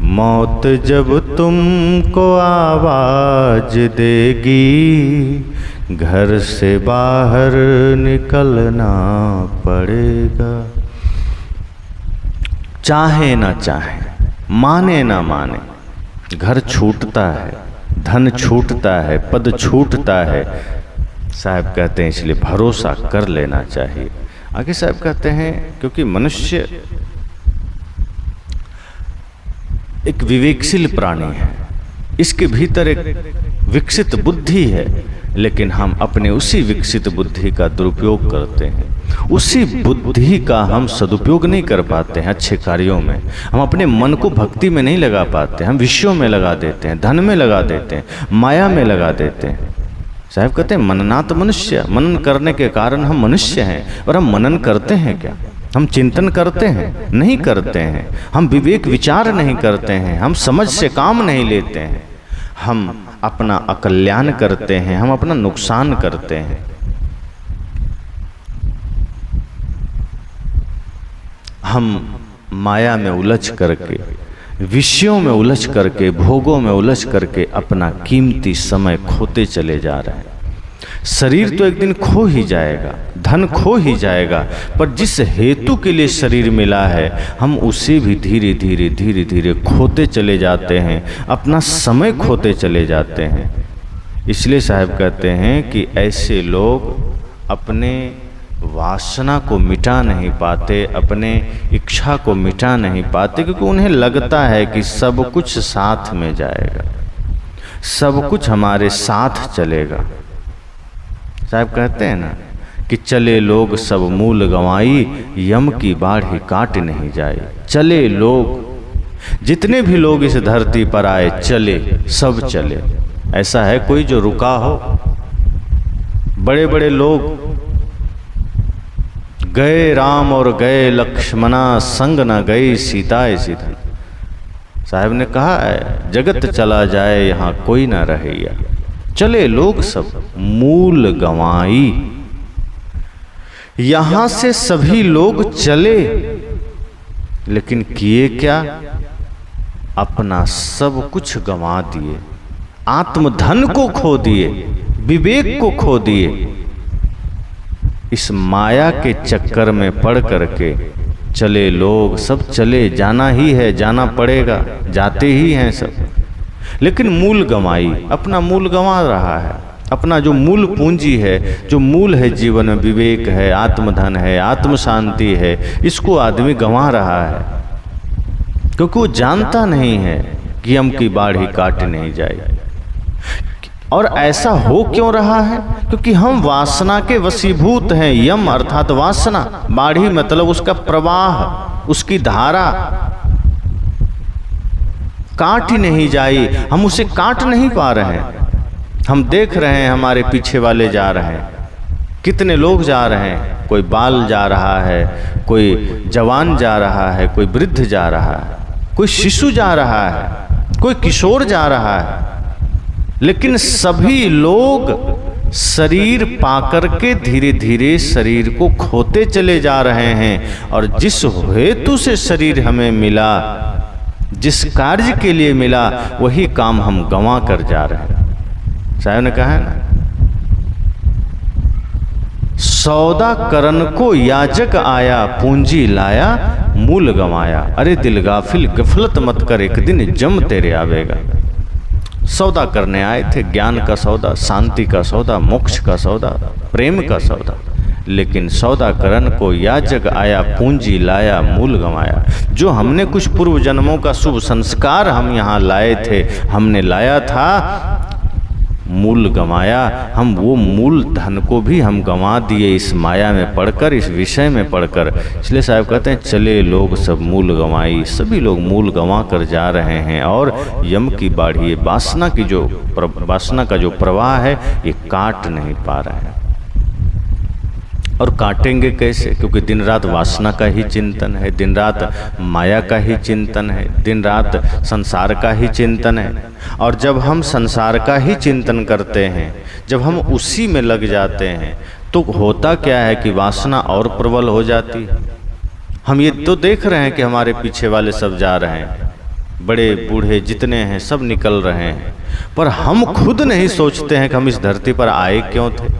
Speaker 1: मौत जब तुमको आवाज देगी, घर से बाहर निकलना पड़ेगा। चाहे ना चाहे, माने ना माने, घर छूटता है, धन छूटता है, पद छूटता है। साहब कहते हैं इसलिए भरोसा कर लेना चाहिए। आगे साहब कहते हैं क्योंकि मनुष्य एक विवेकशील प्राणी है, इसके भीतर एक विकसित बुद्धि है, लेकिन हम अपने उसी विकसित बुद्धि का दुरुपयोग करते हैं। उसी बुद्धि का हम सदुपयोग नहीं कर पाते हैं अच्छे कार्यों में। हम अपने मन को भक्ति में नहीं लगा पाते, हम विषयों में लगा देते हैं, धन में लगा देते हैं, माया में लगा देते हैं। साहब कहते हैं मननात् मनुष्य, मनन करने के कारण हम मनुष्य हैं। और हम मनन करते हैं क्या? हम चिंतन करते हैं? नहीं करते हैं। हम विवेक विचार नहीं करते हैं, हम समझ से काम नहीं लेते हैं। हम अपना अकल्याण करते हैं, हम अपना नुकसान करते हैं। हम माया में उलझ करके, विषयों में उलझ करके, भोगों में उलझ करके अपना कीमती समय खोते चले जा रहे हैं। शरीर तो एक दिन खो ही जाएगा, धन खो ही जाएगा, पर जिस हेतु के लिए शरीर मिला है हम उसे भी धीरे धीरे धीरे धीरे खोते चले जाते हैं, अपना समय खोते चले जाते हैं। इसलिए साहब कहते हैं कि ऐसे लोग अपने वासना को मिटा नहीं पाते, अपने इच्छा को मिटा नहीं पाते, क्योंकि उन्हें लगता है कि सब कुछ साथ में जाएगा, सब कुछ हमारे साथ चलेगा। साहब कहते हैं ना कि चले लोग सब मूल गंवाई, यम की बाढ़ी काट नहीं जाए। चले लोग, जितने भी लोग इस धरती पर आए चले, सब चले। ऐसा है कोई जो रुका हो? बड़े बड़े लोग गए राम और गए लक्ष्मणा, संग न गई सीताए सीधन। साहब ने कहा है जगत चला जाए यहाँ कोई ना रहिया। चले लोग सब मूल गंवाई। यहां से सभी लोग चले, लेकिन किए क्या? अपना सब कुछ गंवा दिए, आत्मधन को खो दिए, विवेक को खो दिए। इस माया के चक्कर में पड़ करके चले लोग सब चले। जाना ही है, जाना पड़ेगा, जाते ही हैं सब, लेकिन मूल गंवाई, अपना मूल गंवा रहा है। अपना जो मूल पूंजी है, जो मूल है जीवन में, विवेक है, आत्मधन है, आत्म शांति है, इसको आदमी गंवा रहा है, क्योंकि वो जानता नहीं है कि यम की बाढ़ी काट नहीं जाए। और ऐसा हो क्यों रहा है? क्योंकि हम वासना के वशीभूत हैं। यम अर्थात वासना, बाढ़ी मतलब उसका प्रवाह, उसकी धारा काट ही नहीं जाई, हम उसे काट नहीं पा रहे हैं। हम देख रहे हैं हमारे पीछे वाले जा रहे हैं, कितने लोग जा रहे हैं। कोई बाल जा रहा है, कोई जवान जा रहा है, कोई वृद्ध जा रहा है, कोई शिशु जा रहा है, कोई किशोर जा रहा है। लेकिन सभी लोग शरीर पाकर के धीरे धीरे शरीर को खोते चले जा रहे हैं, और जिस हेतु से शरीर हमें मिला, जिस कार्य के लिए मिला, वही काम हम गंवा कर जा रहे हैं। साहब ने कहा है ना, सौदा करन को याजक आया, पूंजी लाया मूल गंवाया। अरे दिल गाफिल गफलत मत कर, एक दिन जम तेरे आवेगा। सौदा करने आए थे, ज्ञान का सौदा, शांति का सौदा, मोक्ष का सौदा, प्रेम का सौदा, लेकिन सौदा करन को याजक आया, पूंजी लाया मूल गंवाया। जो हमने कुछ पूर्व जन्मों का शुभ संस्कार हम यहाँ लाए थे, हमने लाया था, मूल गंवाया। हम वो मूल धन को भी हम गंवा दिए इस माया में पढ़कर, इस विषय में पढ़कर। इसलिए साहब कहते हैं चले लोग सब मूल गंवाई, सभी लोग मूल गंवा कर जा रहे हैं। और यम की बाढ़ी, वासना का जो प्रवाह है, ये काट नहीं पा रहे हैं। और काटेंगे कैसे? क्योंकि दिन रात वासना का ही चिंतन है, दिन रात माया का ही चिंतन है, दिन रात संसार का ही चिंतन है। और जब हम संसार का ही चिंतन करते हैं, जब हम उसी में लग जाते हैं, तो होता क्या है कि वासना और प्रबल हो जाती है। हम ये तो देख रहे हैं कि हमारे पीछे वाले सब जा रहे हैं, बड़े बूढ़े जितने हैं सब निकल रहे हैं, पर हम खुद नहीं सोचते हैं कि हम इस धरती पर आए क्यों थे,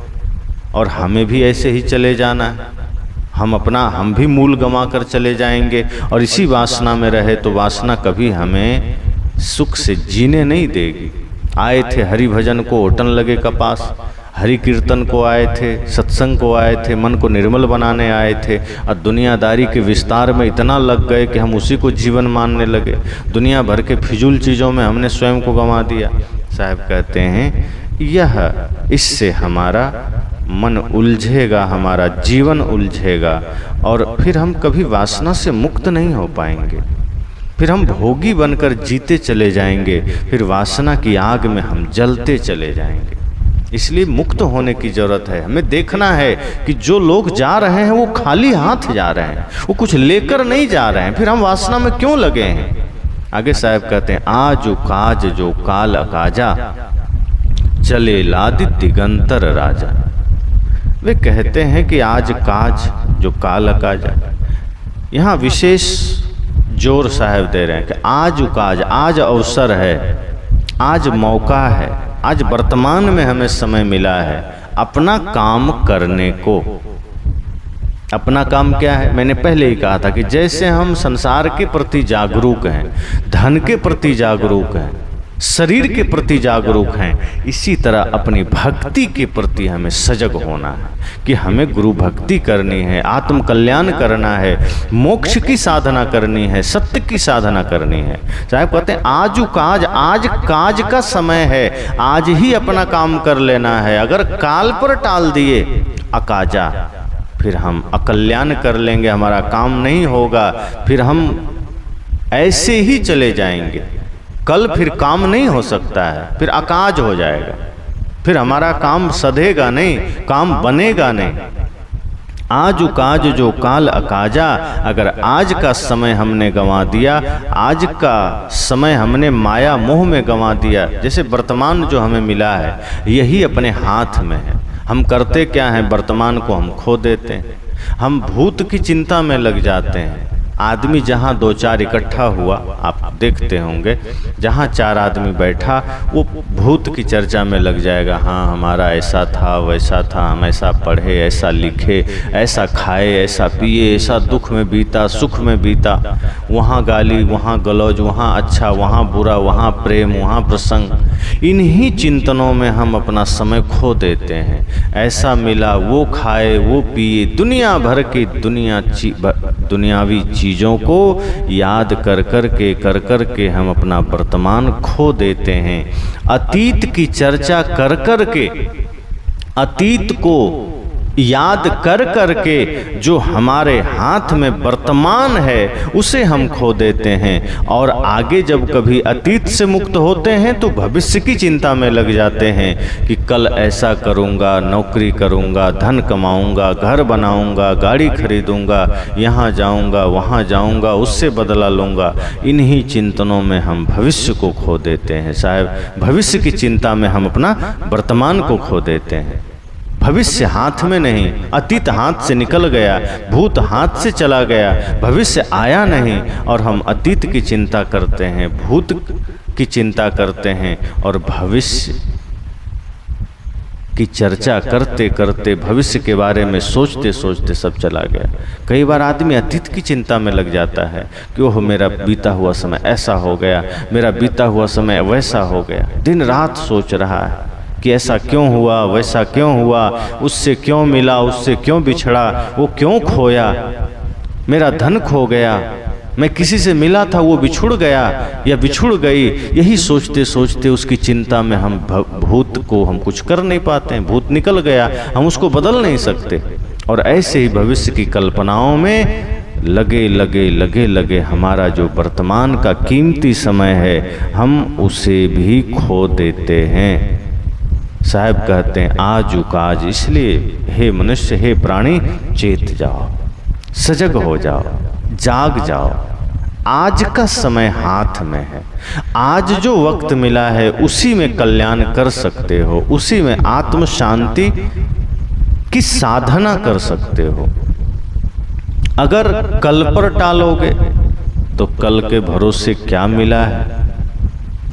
Speaker 1: और हमें भी ऐसे ही चले जाना है। हम भी मूल गंवा कर चले जाएंगे, और इसी वासना में रहे तो वासना कभी हमें सुख से जीने नहीं देगी। आए थे हरि भजन को, ओटन लगे कपास, हरि कीर्तन को आए थे, सत्संग को आए थे, मन को निर्मल बनाने आए थे, और दुनियादारी के विस्तार में इतना लग गए कि हम उसी को जीवन मानने लगे। दुनिया भर के फिजूल चीज़ों में हमने स्वयं को गंवा दिया। साहब कहते हैं इससे हमारा मन उलझेगा, हमारा जीवन उलझेगा, और फिर हम कभी वासना से मुक्त नहीं हो पाएंगे। फिर हम भोगी बनकर जीते चले जाएंगे, फिर वासना की आग में हम जलते चले जाएंगे। इसलिए मुक्त होने की जरूरत है। हमें देखना है कि जो लोग जा रहे हैं वो खाली हाथ जा रहे हैं, वो कुछ लेकर नहीं जा रहे हैं, फिर हम वासना में क्यों लगे हैं। आगे साहब कहते हैं आज काज जो काल अकाजा, चले लादि दिगंतर राजा। वे कहते हैं कि आज काज जो काल अकाजा, यहाँ विशेष जोर साहब दे रहे हैं कि आज काज, आज अवसर है, आज मौका है, आज वर्तमान में हमें समय मिला है अपना काम करने को। अपना काम क्या है? मैंने पहले ही कहा था कि जैसे हम संसार के प्रति जागरूक हैं, धन के प्रति जागरूक हैं, शरीर के प्रति जागरूक हैं, इसी तरह अपनी भक्ति के प्रति हमें सजग होना है कि हमें गुरु भक्ति करनी है, आत्म कल्याण करना है, मोक्ष की साधना करनी है, सत्य की साधना करनी है। साहब कहते हैं आज काज, आज काज का समय है, आज ही अपना काम कर लेना है। अगर काल पर टाल दिए अकाजा, फिर हम अकल्याण कर लेंगे, हमारा काम नहीं होगा, फिर हम ऐसे ही चले जाएंगे। कल फिर काम नहीं हो सकता है, फिर अकाज हो जाएगा, फिर हमारा काम सधेगा नहीं, काम बनेगा नहीं। आज काज जो काल अकाजा, अगर आज का समय हमने गंवा दिया, आज का समय हमने माया मोह में गंवा दिया, जैसे वर्तमान जो हमें मिला है यही अपने हाथ में है, हम करते क्या हैं, वर्तमान को हम खो देते हैं। हम भूत की चिंता में लग जाते हैं। आदमी जहाँ दो चार इकट्ठा हुआ, आप देखते होंगे, जहाँ चार आदमी बैठा वो भूत की चर्चा में लग जाएगा। हाँ हमारा ऐसा था, वैसा था, हम ऐसा पढ़े, ऐसा लिखे, ऐसा खाए, ऐसा पिए, ऐसा दुख में बीता, सुख में बीता, वहाँ गाली, वहाँ गलौज, वहाँ अच्छा, वहाँ बुरा, वहाँ प्रेम, वहाँ प्रसंग। इन्हीं चिंतनों में हम अपना समय खो देते हैं। ऐसा मिला, वो खाए, वो पिए, दुनिया भर की दुनियावी चीज़ों को याद कर कर के हम अपना वर्तमान खो देते हैं। अतीत की चर्चा कर के अतीत को याद कर कर के जो हमारे हाथ में वर्तमान है उसे हम खो देते हैं, और आगे जब कभी अतीत से मुक्त होते हैं तो भविष्य की चिंता में लग जाते हैं कि कल ऐसा करूँगा, नौकरी करूँगा, धन कमाऊँगा, घर बनाऊँगा, गाड़ी खरीदूँगा, यहाँ जाऊँगा, वहाँ जाऊँगा, उससे बदला लूँगा। इन्हीं चिंतनों में हम भविष्य को खो देते हैं साहब। भविष्य की चिंता में हम अपना वर्तमान को खो देते हैं। भविष्य हाथ में नहीं, अतीत हाथ से निकल गया, भूत हाथ से चला गया, भविष्य आया नहीं, और हम अतीत की चिंता करते हैं, भूत की चिंता करते हैं, और भविष्य की चर्चा करते करते भविष्य के बारे में सोचते सोचते सब चला गया। कई बार आदमी अतीत की चिंता में लग जाता है कि ओह मेरा बीता हुआ समय ऐसा हो गया, मेरा बीता हुआ समय वैसा हो गया। दिन रात सोच रहा है कि ऐसा क्यों हुआ, वैसा क्यों हुआ, उससे क्यों मिला, उससे क्यों बिछड़ा, वो क्यों खोया, मेरा धन खो गया, मैं किसी से मिला था वो बिछुड़ गया या बिछुड़ गई। यही सोचते सोचते उसकी चिंता में हम भूत को हम कुछ कर नहीं पाते हैं। भूत निकल गया, हम उसको बदल नहीं सकते, और ऐसे ही भविष्य की कल्पनाओं में लगे लगे लगे लगे हमारा जो वर्तमान का कीमती समय है हम उसे भी खो देते हैं। साहब कहते हैं आजू काज, इसलिए हे मनुष्य, हे प्राणी, चेत जाओ, सजग हो जाओ, जाग जाओ। आज का समय हाथ में है। आज जो वक्त मिला है उसी में कल्याण कर सकते हो, उसी में आत्म शांति की साधना कर सकते हो। अगर कल पर टालोगे तो कल के भरोसे क्या मिला है,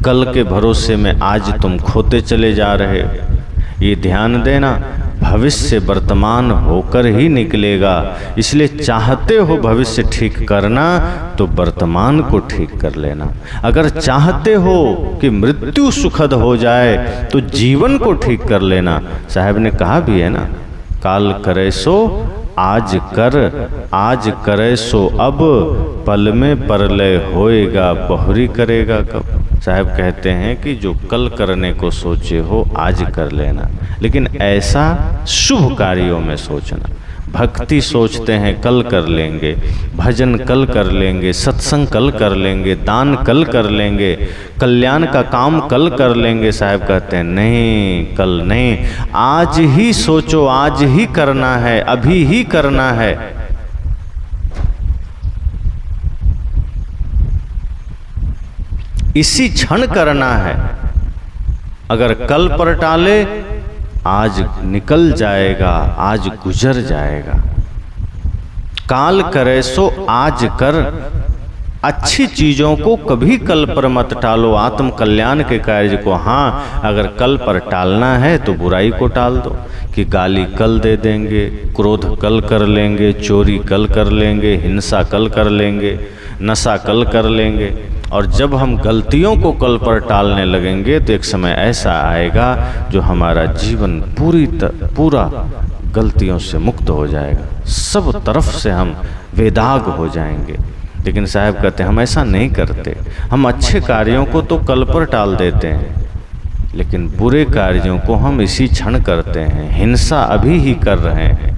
Speaker 1: कल के भरोसे में आज तुम खोते चले जा रहे हो। ये ध्यान देना, भविष्य वर्तमान होकर ही निकलेगा। इसलिए चाहते हो भविष्य ठीक करना तो वर्तमान को ठीक कर लेना। अगर चाहते हो कि मृत्यु सुखद हो जाए तो जीवन को ठीक कर लेना। साहब ने कहा भी है ना, काल करे सो आज कर, आज करे सो अब, पल में परलय होएगा, बहुरी करेगा कब। साहब कहते हैं कि जो कल करने को सोचे हो आज कर लेना, लेकिन ऐसा शुभ कार्यों में सोचना। भक्ति सोचते हैं कल कर लेंगे, भजन कल कर लेंगे, सत्संग कल कर लेंगे, दान कल कर लेंगे, कल्याण का काम कल कर लेंगे। साहब कहते हैं नहीं, कल नहीं, आज ही सोचो, आज ही करना है, अभी ही करना है। इसी क्षण करना है। अगर कल पर टाले आज निकल जाएगा, आज गुजर जाएगा। काल करे सो आज कर, अच्छी चीजों को कभी कल पर मत टालो, आत्म कल्याण के कार्य को। हाँ, अगर कल पर टालना है तो बुराई को टाल दो कि गाली कल दे देंगे, क्रोध कल कर लेंगे, चोरी कल कर लेंगे, हिंसा कल कर लेंगे, नशा कल कर लेंगे। और जब हम गलतियों को कल पर टालने लगेंगे तो एक समय ऐसा आएगा जो हमारा जीवन पूरा गलतियों से मुक्त हो जाएगा, सब तरफ से हम वेदाग हो जाएंगे। लेकिन साहब कहते हैं हम ऐसा नहीं करते। हम अच्छे कार्यों को तो कल पर टाल देते हैं, लेकिन बुरे कार्यों को हम इसी क्षण करते हैं। हिंसा अभी ही कर रहे हैं,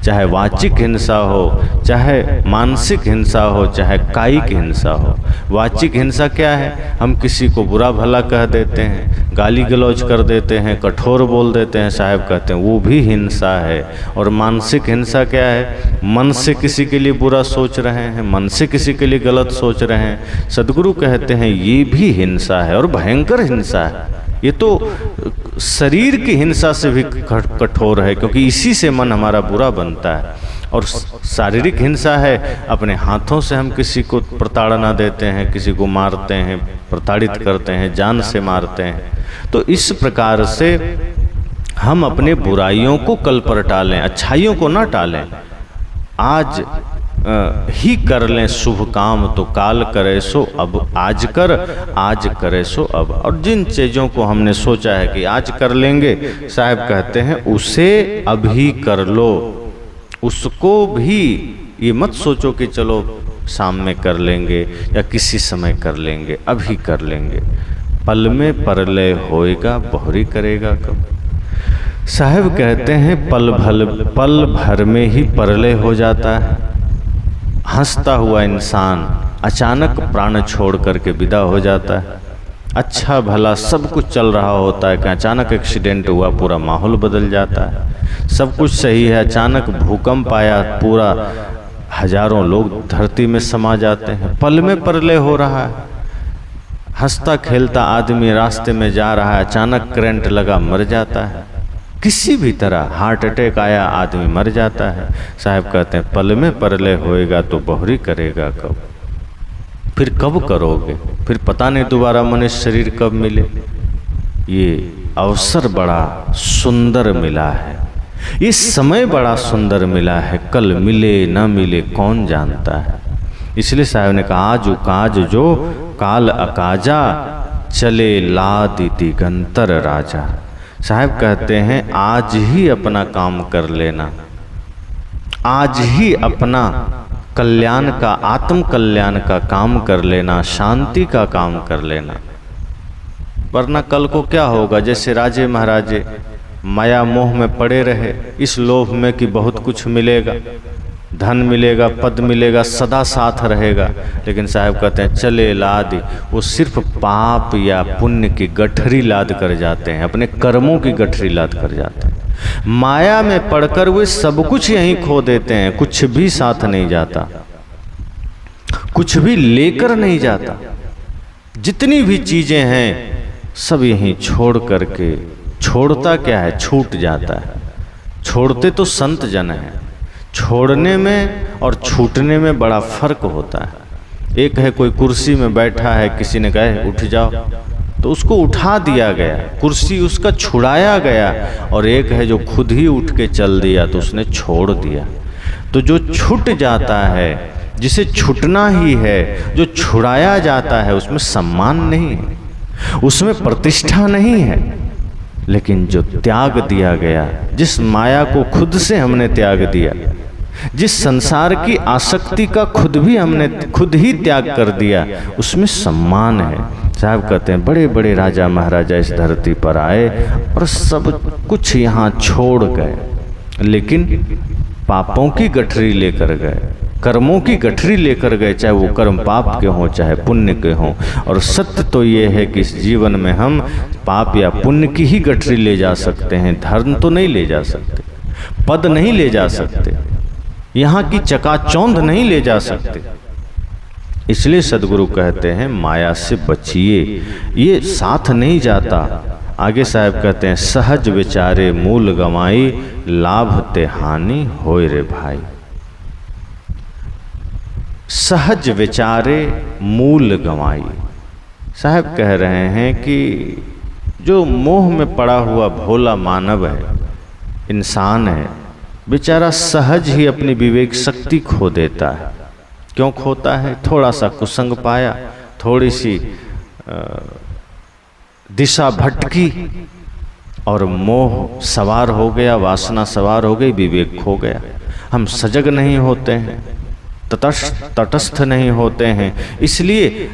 Speaker 1: चाहे वाचिक हिंसा हो, चाहे मानसिक हिंसा हो, चाहे कायिक हिंसा हो। वाचिक हिंसा क्या है? हम किसी को बुरा भला कह देते हैं, गाली गलौज कर देते हैं, कठोर बोल देते हैं। साहब कहते हैं वो भी हिंसा है। और मानसिक हिंसा क्या है? मन से किसी के लिए बुरा सोच रहे हैं, मन से किसी के लिए गलत सोच रहे हैं। सद्गुरु कहते हैं ये भी हिंसा है और भयंकर हिंसा है। ये तो शरीर की हिंसा से भी कठोर है, क्योंकि इसी से मन हमारा बुरा बनता है। और शारीरिक हिंसा है, अपने हाथों से हम किसी को प्रताड़ना देते हैं, किसी को मारते हैं, प्रताड़ित करते हैं, जान से मारते हैं। तो इस प्रकार से हम अपने बुराइयों को कल पर टालें, अच्छाइयों को ना टालें। आज ही कर लें शुभ काम तो काल करे सो अब, आज कर, आज करे सो अब। और जिन चीज़ों को हमने सोचा है कि आज कर लेंगे, साहब कहते हैं उसे अभी कर लो। उसको भी ये मत सोचो कि चलो शाम में कर लेंगे या किसी समय कर लेंगे, अभी कर लेंगे। पल में परलय होएगा, बहुरी करेगा कब। साहब कहते हैं पल भर में ही परलय हो जाता है। हंसता हुआ इंसान अचानक प्राण छोड़ करके विदा हो जाता है। अच्छा भला सब कुछ चल रहा होता है कि अचानक एक्सीडेंट हुआ, पूरा माहौल बदल जाता है। सब कुछ सही है, अचानक भूकंप आया, पूरा हजारों लोग धरती में समा जाते हैं। पल में परलय हो रहा है। हंसता खेलता आदमी रास्ते में जा रहा है, अचानक करंट लगा, मर जाता है। किसी भी तरह हार्ट अटैक आया, आदमी मर जाता है। साहब कहते हैं पल में परलय होएगा तो बहुरी करेगा कब? फिर कब करोगे? फिर पता नहीं दोबारा मनुष्य शरीर कब मिले। ये अवसर बड़ा सुंदर मिला है, ये समय बड़ा सुंदर मिला है। कल मिले न मिले कौन जानता है। इसलिए साहब ने कहा आजू काज जो काल अकाजा, चले लादि दिगंतर राजा। साहब कहते हैं आज ही अपना काम कर लेना, आज ही अपना कल्याण का, आत्म कल्याण का काम कर लेना, शांति का काम कर लेना। वरना कल को क्या होगा? जैसे राजे महाराजे माया मोह में पड़े रहे, इस लोभ में कि बहुत कुछ मिलेगा, धन मिलेगा, पद मिलेगा, सदा साथ रहेगा। लेकिन साहब कहते हैं चले लाद, वो सिर्फ पाप या पुण्य की गठरी लाद कर जाते हैं, अपने कर्मों की गठरी लाद कर जाते हैं। माया में पड़कर वे सब कुछ यहीं खो देते हैं, कुछ भी साथ नहीं जाता, कुछ भी लेकर नहीं जाता। जितनी भी चीजें हैं सब यहीं छोड़ करके, छोड़ता क्या है? छूट जाता है। छोड़ते तो संत जन हैं, छोड़ने में और छूटने में बड़ा फर्क होता है। एक है कोई कुर्सी में बैठा है, किसी ने कहा उठ जाओ तो उसको उठा दिया गया, कुर्सी उसका छुड़ाया गया। और एक है जो खुद ही उठ के चल दिया तो उसने छोड़ दिया। तो जो छूट जाता है, जिसे छूटना ही है, जो छुड़ाया जाता है, उसमें सम्मान नहीं है, उसमें प्रतिष्ठा नहीं है। लेकिन जो त्याग दिया गया, जिस माया को खुद से हमने त्याग दिया, जिस संसार की आसक्ति का हमने खुद ही त्याग कर दिया, उसमें सम्मान है। साहब कहते हैं बड़े बड़े राजा महाराजा इस धरती पर आए और सब कुछ यहाँ छोड़ गए, लेकिन पापों की गठरी लेकर गए, कर्मों की गठरी लेकर गए, चाहे वो कर्म पाप के हों चाहे पुण्य के हों। और सत्य तो ये है कि इस जीवन में हम पाप या पुण्य की ही गठरी ले जा सकते हैं, धर्म तो नहीं ले जा सकते, पद नहीं ले जा सकते, यहाँ की चकाचौंध नहीं ले जा सकते। इसलिए सदगुरु कहते हैं माया से बचिए, ये साथ नहीं जाता। आगे साहब कहते हैं सहज विचारे मूल गवाई, लाभ ते हानि होय रे भाई। सहज विचारे मूल गवाई। साहब कह रहे हैं कि जो मोह में पड़ा हुआ भोला मानव है, इंसान है, बेचारा सहज ही अपनी विवेक शक्ति खो देता है। क्यों खोता है? थोड़ा सा कुसंग पाया, थोड़ी सी दिशा भटकी और मोह सवार हो गया, वासना सवार हो गई, विवेक खो गया। हम सजग नहीं होते हैं, तटस्थ नहीं होते हैं। इसलिए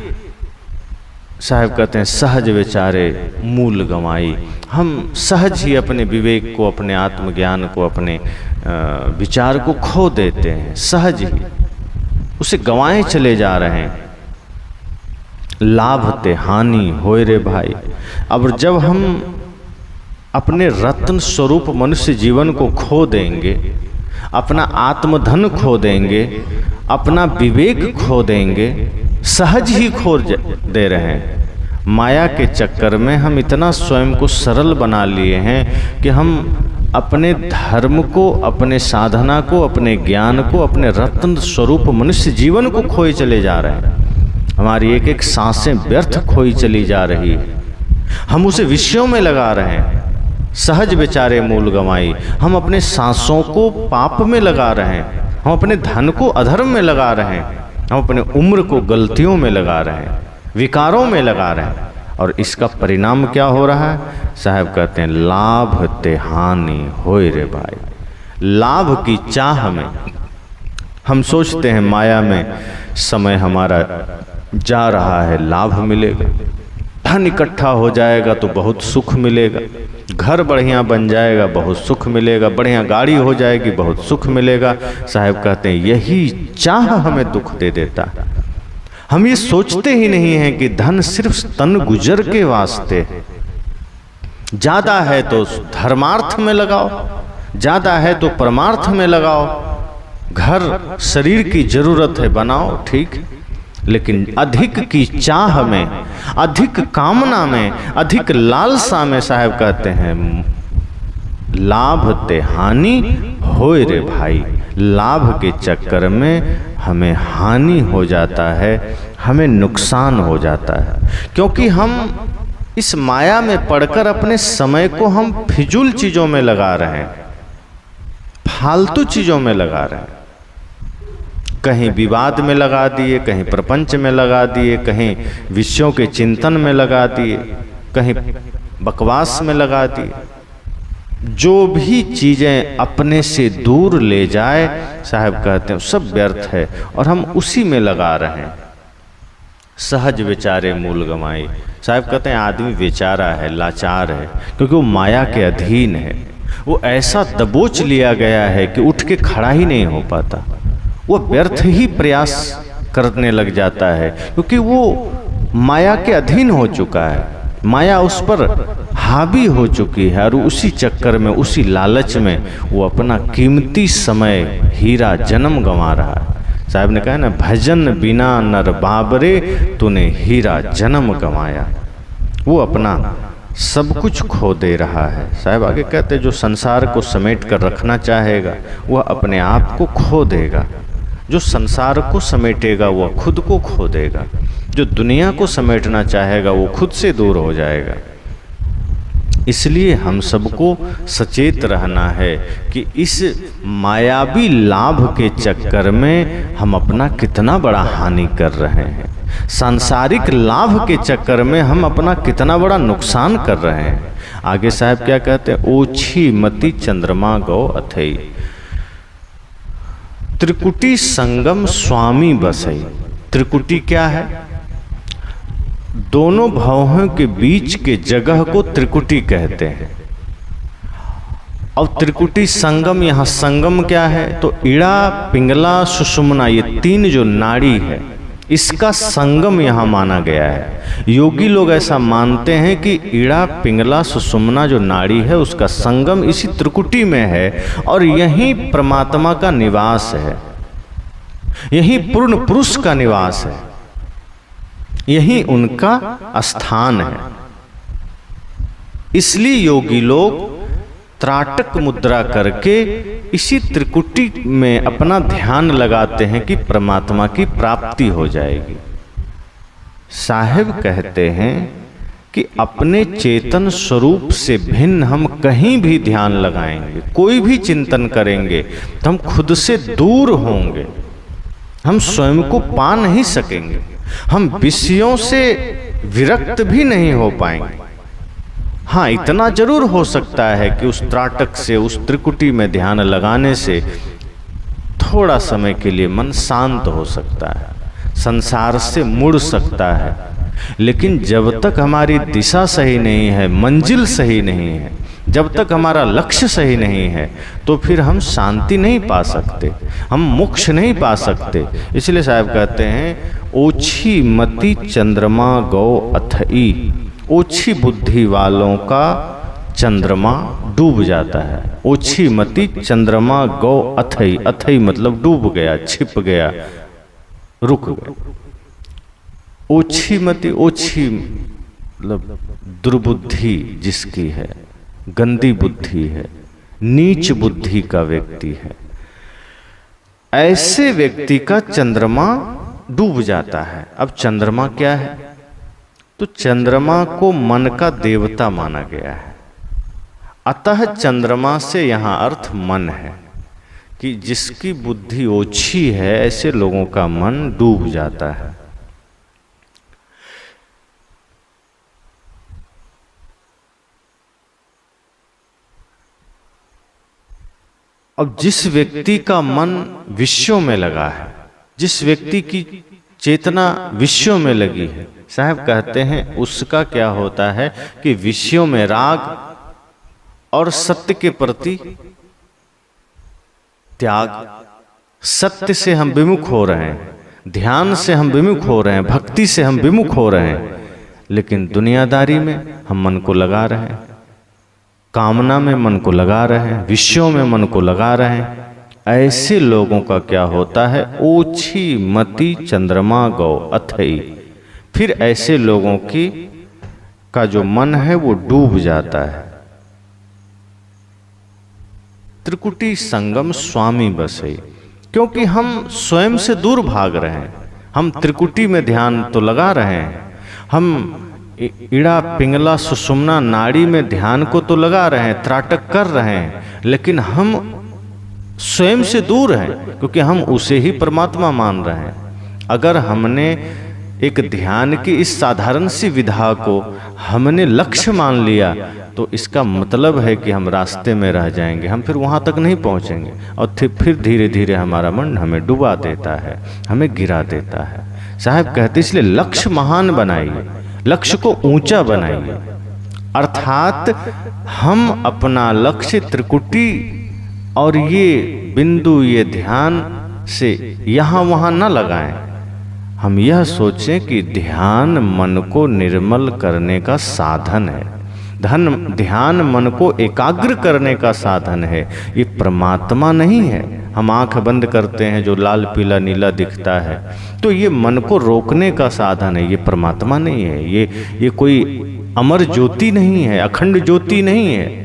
Speaker 1: साहब कहते हैं सहज विचारे मूल गंवाई। हम सहज ही अपने विवेक को, अपने आत्मज्ञान को, अपने विचार को खो देते हैं, सहज ही उसे गंवाए चले जा रहे हैं। लाभ ते हानि होय रे भाई। अब जब हम अपने रत्न स्वरूप मनुष्य जीवन को खो देंगे, अपना आत्मधन खो देंगे, अपना विवेक खो देंगे, सहज ही खो दे रहे हैं। माया के चक्कर में हम इतना स्वयं को सरल बना लिए हैं कि हम अपने धर्म को, अपने साधना को, अपने ज्ञान को, अपने रत्न स्वरूप मनुष्य जीवन को खोए चले जा रहे हैं। हमारी एक एक सांसें व्यर्थ खोई चली जा रही है, हम उसे विषयों में लगा रहे हैं। सहज विचारे मूल गंवाई। हम अपने सांसों को पाप में लगा रहे हैं, हम अपने धन को अधर्म में लगा रहे हैं, हम अपने उम्र को गलतियों में लगा रहे हैं, विकारों में लगा रहे हैं। और इसका परिणाम क्या हो रहा है? साहब कहते हैं लाभ ते हानि होय रे भाई। लाभ की चाह में हम सोचते हैं माया में समय हमारा जा रहा है, लाभ मिलेगा, धन इकट्ठा हो जाएगा तो बहुत सुख मिलेगा, घर बढ़िया बन जाएगा बहुत सुख मिलेगा, बढ़िया गाड़ी हो जाएगी बहुत सुख मिलेगा। साहब कहते हैं यही चाह हमें दुख दे देता है। हम ये सोचते ही नहीं हैं कि धन सिर्फ तन गुजर के वास्ते है। ज्यादा है तो धर्मार्थ में लगाओ, ज्यादा है तो परमार्थ में लगाओ। घर शरीर की जरूरत है बनाओ, ठीक, लेकिन अधिक की चाह में, अधिक कामना में, अधिक लालसा में साहब कहते हैं लाभ ते हानि होए रे भाई। लाभ के चक्कर में हमें हानि हो जाता है, हमें नुकसान हो जाता है, क्योंकि हम इस माया में पड़कर अपने समय को हम फिजूल चीजों में लगा रहे हैं, फालतू चीजों में लगा रहे हैं। कहीं विवाद में लगा दिए, कहीं प्रपंच में लगा दिए, कहीं विषयों के चिंतन में लगा दिए, कहीं बकवास में लगा दिए। जो भी चीजें अपने से दूर ले जाए साहब कहते हैं सब व्यर्थ है और हम उसी में लगा रहे हैं। सहज विचारे मूल गमाई। साहब कहते हैं आदमी बेचारा है, लाचार है, क्योंकि वो माया के अधीन है। वो ऐसा दबोच लिया गया है कि उठ के खड़ा ही नहीं हो पाता। वो व्यर्थ ही प्रयास करने लग जाता है, क्योंकि वो माया के अधीन हो चुका है, माया उस पर हावी हो चुकी है और उसी चक्कर में, उसी लालच में वो अपना कीमती समय हीरा जन्म गंवा रहा है। साहब ने कहा ना, भजन बिना नर बाबरे तूने हीरा जन्म गंवाया। वो अपना सब कुछ खो दे रहा है। साहब आगे कहते जो संसार को समेट कर रखना चाहेगा वह अपने आप को खो देगा। जो संसार को समेटेगा वह खुद को खो देगा। जो दुनिया को समेटना चाहेगा वो खुद से दूर हो जाएगा। इसलिए हम सबको सचेत रहना है कि इस मायावी लाभ के चक्कर में हम अपना कितना बड़ा हानि कर रहे हैं। सांसारिक लाभ के चक्कर में हम अपना कितना बड़ा नुकसान कर रहे हैं। आगे साहब क्या कहते हैं, ओछी मति चंद्रमा गौ अथई, त्रिकुटी संगम स्वामी बसई। त्रिकुटी क्या है? दोनों भावों के बीच के जगह को त्रिकुटी कहते हैं। अब त्रिकुटी संगम, यहाँ संगम क्या है तो इड़ा पिंगला सुषुम्ना, ये तीन जो नाड़ी है इसका संगम यहाँ माना गया है। योगी लोग ऐसा मानते हैं कि इड़ा पिंगला सुषुम्ना जो नाड़ी है उसका संगम इसी त्रिकुटी में है और यही परमात्मा का निवास है, यही पूर्ण पुरुष का निवास है, यही उनका स्थान है। इसलिए योगी लोग त्राटक मुद्रा करके इसी त्रिकुटी में अपना ध्यान लगाते हैं कि परमात्मा की प्राप्ति हो जाएगी। साहिब कहते हैं कि अपने चेतन स्वरूप से भिन्न हम कहीं भी ध्यान लगाएंगे, कोई भी चिंतन करेंगे तो हम खुद से दूर होंगे, हम स्वयं को पा नहीं सकेंगे, हम विषयों से विरक्त भी नहीं हो पाएंगे। हाँ, इतना जरूर हो सकता है कि उस त्राटक से, उस त्रिकुटी में ध्यान लगाने से थोड़ा समय के लिए मन शांत हो सकता है, संसार से मुड़ सकता है। लेकिन जब तक हमारी दिशा सही नहीं है, मंजिल सही नहीं है, जब तक हमारा लक्ष्य सही नहीं है तो फिर हम शांति नहीं पा सकते, हम मोक्ष नहीं पा सकते। इसलिए साहब कहते हैं ओछी मति चंद्रमा गौ अथई, ओछी बुद्धि वालों का चंद्रमा डूब जाता है। ओछी मति चंद्रमा गौ अथई, अथई मतलब डूब गया, छिप गया, रुक गया। ओछी मति, ओछी मतलब दुर्बुद्धि जिसकी है, गंदी बुद्धि है, नीच बुद्धि का व्यक्ति है, ऐसे व्यक्ति का चंद्रमा डूब जाता है। अब चंद्रमा क्या है तो चंद्रमा को मन का देवता माना गया है। अतः चंद्रमा से यहाँ अर्थ मन है कि जिसकी बुद्धि ओछी है ऐसे लोगों का मन डूब जाता है। अब जिस व्यक्ति का मन विषयों में लगा है, जिस व्यक्ति की चेतना विषयों में लगी है, साहब कहते हैं उसका क्या होता है कि विषयों में राग और सत्य के प्रति त्याग। सत्य से हम विमुख हो रहे हैं, ध्यान से हम विमुख हो रहे हैं, भक्ति से हम विमुख हो रहे हैं, लेकिन दुनियादारी में हम मन को लगा रहे हैं, कामना में मन को लगा रहे हैं, विषयों में मन को लगा रहे हैं। ऐसे लोगों का क्या होता है, ओछी मति चंद्रमा गौ अथई। फिर ऐसे लोगों का जो मन है वो डूब जाता है। त्रिकुटी संगम स्वामी बसई, क्योंकि हम स्वयं से दूर भाग रहे हैं। हम त्रिकुटी में ध्यान तो लगा रहे हैं, हम इड़ा पिंगला सुषुम्ना नाड़ी में ध्यान को तो लगा रहे हैं, त्राटक कर रहे हैं, लेकिन हम स्वयं से दूर हैं, क्योंकि हम उसे ही परमात्मा मान रहे हैं। अगर हमने एक ध्यान की इस साधारण सी विधा को हमने लक्ष्य मान लिया तो इसका मतलब है कि हम रास्ते में रह जाएंगे, हम फिर वहाँ तक नहीं पहुँचेंगे, और फिर धीरे धीरे हमारा मन हमें डुबा देता है, हमें गिरा देता है। साहब कहते इसलिए लक्ष्य महान बनाइए, लक्ष्य को ऊंचा बनाइए, अर्थात हम अपना लक्ष्य त्रिकुटी और ये बिंदु, ये ध्यान से यहाँ वहाँ न लगाएं। हम यह सोचें कि ध्यान मन को निर्मल करने का साधन है, ध्यान मन को एकाग्र करने का साधन है, ये परमात्मा नहीं है। हम आंख बंद करते हैं, जो लाल पीला नीला दिखता है, तो ये मन को रोकने का साधन है, ये परमात्मा नहीं है। ये कोई अमर ज्योति नहीं है, अखंड ज्योति नहीं है।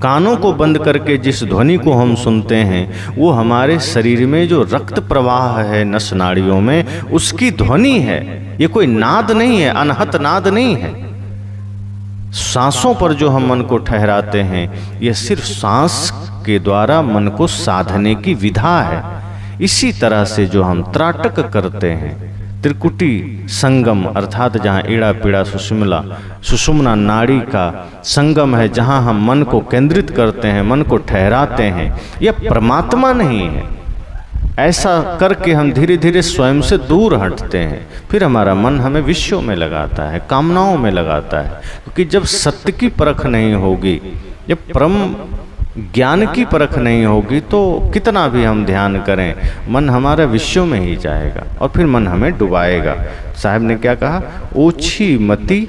Speaker 1: कानों को बंद करके जिस ध्वनि को हम सुनते हैं वो हमारे शरीर में जो रक्त प्रवाह है नस नाड़ियों में, उसकी ध्वनि है। ये कोई नाद नहीं है, अनहत नाद नहीं है। सांसों पर जो हम मन को ठहराते हैं, यह सिर्फ सांस के द्वारा मन को साधने की विधा है। इसी तरह से जो हम त्राटक करते हैं, त्रिकुटी संगम अर्थात जहाँ ईड़ा पीड़ा सुषुम्ना नाड़ी का संगम है, जहाँ हम मन को केंद्रित करते हैं, मन को ठहराते हैं, यह परमात्मा नहीं है। ऐसा करके हम धीरे धीरे स्वयं से दूर हटते हैं। फिर हमारा मन हमें विषयों में लगाता है, कामनाओं में लगाता है, क्योंकि जब सत्य की परख नहीं होगी, जब परम ज्ञान की परख नहीं होगी, तो कितना भी हम ध्यान करें, मन हमारा विषयों में ही जाएगा और फिर मन हमें डुबाएगा। साहब ने क्या कहा, ओछी मति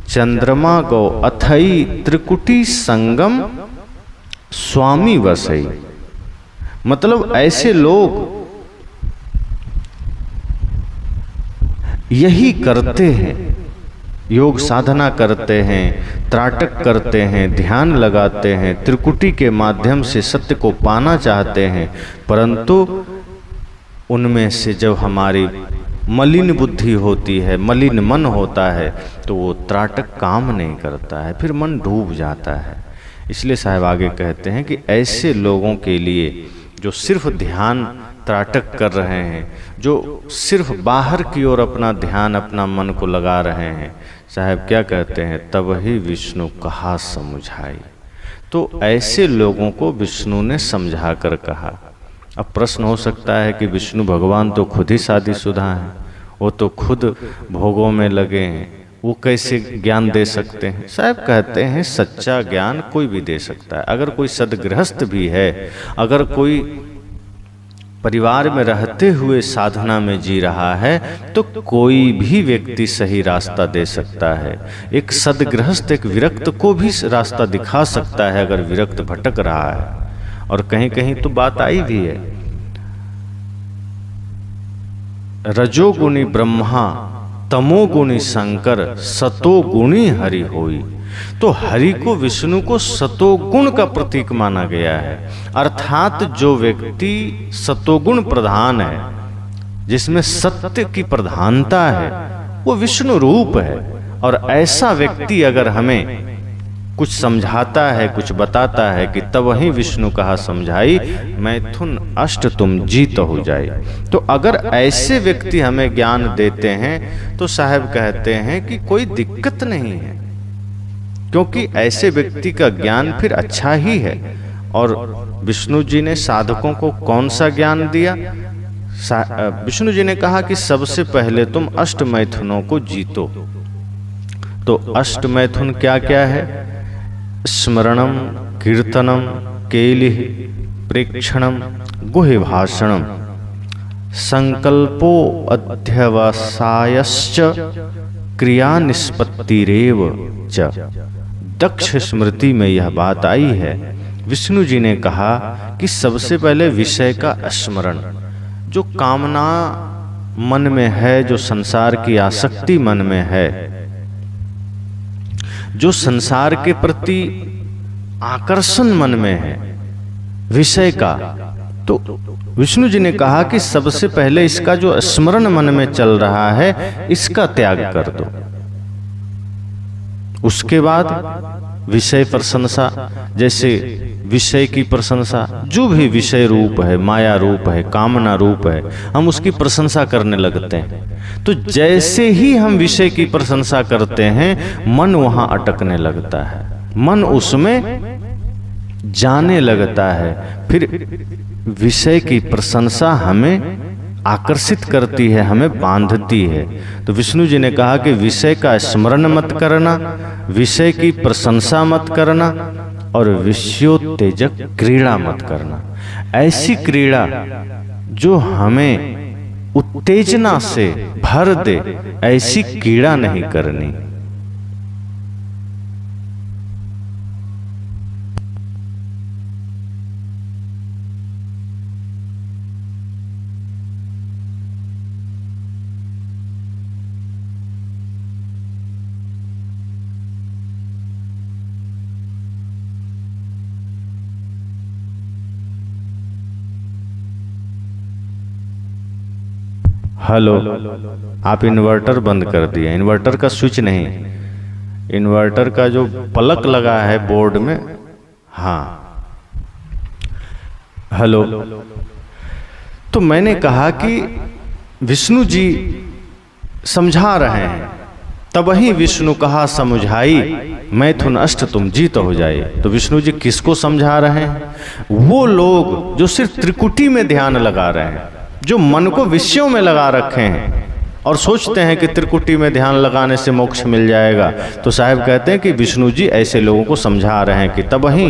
Speaker 1: चंद्रमा गौ अथई त्रिकुटी संगम स्वामी वसई। मतलब ऐसे लोग यही करते हैं, योग साधना करते हैं, त्राटक करते हैं, ध्यान लगाते हैं, त्रिकुटी के माध्यम से सत्य को पाना चाहते हैं, परंतु उनमें से जब हमारी मलिन बुद्धि होती है, मलिन मन होता है, तो वो त्राटक काम नहीं करता है, फिर मन डूब जाता है। इसलिए साहब आगे कहते हैं कि ऐसे लोगों के लिए जो सिर्फ ध्यान त्राटक कर रहे हैं, जो सिर्फ बाहर की ओर अपना ध्यान, अपना मन को लगा रहे हैं, साहब क्या कहते हैं, तब ही विष्णु कहा समझाई। तो ऐसे लोगों को विष्णु ने समझा कर कहा। अब प्रश्न हो सकता है कि विष्णु भगवान तो खुद ही शादीशुदा हैं, वो तो खुद भोगों में लगे हैं, वो कैसे ज्ञान दे सकते हैं। साहब कहते हैं सच्चा ज्ञान कोई भी दे सकता है। अगर कोई सदगृहस्थ भी है, अगर कोई परिवार में रहते हुए साधना में जी रहा है, तो कोई भी व्यक्ति सही रास्ता दे सकता है। एक सदगृहस्थ एक विरक्त को भी रास्ता दिखा सकता है, अगर विरक्त भटक रहा है। और कहीं कहीं तो बात आई भी है, रजोगुणी ब्रह्मा तमोगुणी शंकर सतोगुणी हरि होई। तो हरि को, विष्णु को सतोगुण का प्रतीक माना गया है, अर्थात जो व्यक्ति सतोगुण प्रधान है, जिसमें सत्य की प्रधानता है, वो विष्णु रूप है। और ऐसा व्यक्ति अगर हमें कुछ समझाता है, कुछ बताता है कि तब वही विष्णु कहा समझाई, मैथुन अष्ट तुम जीत हो जाए। तो अगर ऐसे व्यक्ति हमें ज्ञान देते हैं तो साहब कहते हैं कि कोई दिक्कत नहीं है, क्योंकि ऐसे व्यक्ति का ज्ञान फिर अच्छा ही है। और विष्णु जी ने साधकों को कौन सा ज्ञान दिया? विष्णु जी ने कहा कि सबसे पहले तुम अष्ट मैथुनों को जीतो। तो अष्ट मैथुन क्या क्या है? स्मरणम, कीर्तनम, केलिह, प्रेक्षणम, गुह्य भाषणम, संकल्पो अध्यवसायश्च, क्रिया निष्पत्तिरेव च। दक्ष स्मृति में यह बात आई है। विष्णु जी ने कहा कि सबसे पहले विषय का स्मरण, जो कामना मन में है, जो संसार की आसक्ति मन में है, जो संसार के प्रति आकर्षण मन में है विषय का, तो विष्णु जी ने कहा कि सबसे पहले इसका जो स्मरण मन में चल रहा है इसका त्याग कर दो। उसके बाद विषय प्रशंसा, जैसे विषय की प्रशंसा, जो भी विषय रूप है, माया रूप है, कामना रूप है, हम उसकी प्रशंसा करने लगते हैं। तो जैसे ही हम विषय की प्रशंसा करते हैं मन वहां अटकने लगता है, मन उसमें जाने लगता है। फिर विषय की प्रशंसा हमें आकर्षित करती है, हमें बांधती है। तो विष्णु जी ने कहा कि विषय का स्मरण मत करना, विषय की प्रशंसा मत करना और विषयोत्तेजक क्रीड़ा मत करना। ऐसी क्रीड़ा जो हमें उत्तेजना से भर दे, ऐसी क्रीड़ा नहीं करनी। हेलो, आप इन्वर्टर बंद कर दिए। इन्वर्टर का स्विच नहीं, इन्वर्टर का जो प्लग लगा है बोर्ड में। हाँ, हेलो। तो मैंने कहा कि विष्णु जी समझा रहे हैं, तब वही विष्णु कहा समझाई मैथुन अष्ट तुम जीत हो जाए। तो विष्णु जी किसको समझा रहे हैं? वो लोग जो सिर्फ त्रिकुटी में ध्यान लगा रहे हैं, जो मन को विषयों में लगा रखे हैं और सोचते हैं कि त्रिकुटी में ध्यान लगाने से मोक्ष मिल जाएगा। तो साहब कहते हैं कि विष्णु जी ऐसे लोगों को समझा रहे हैं कि तब वही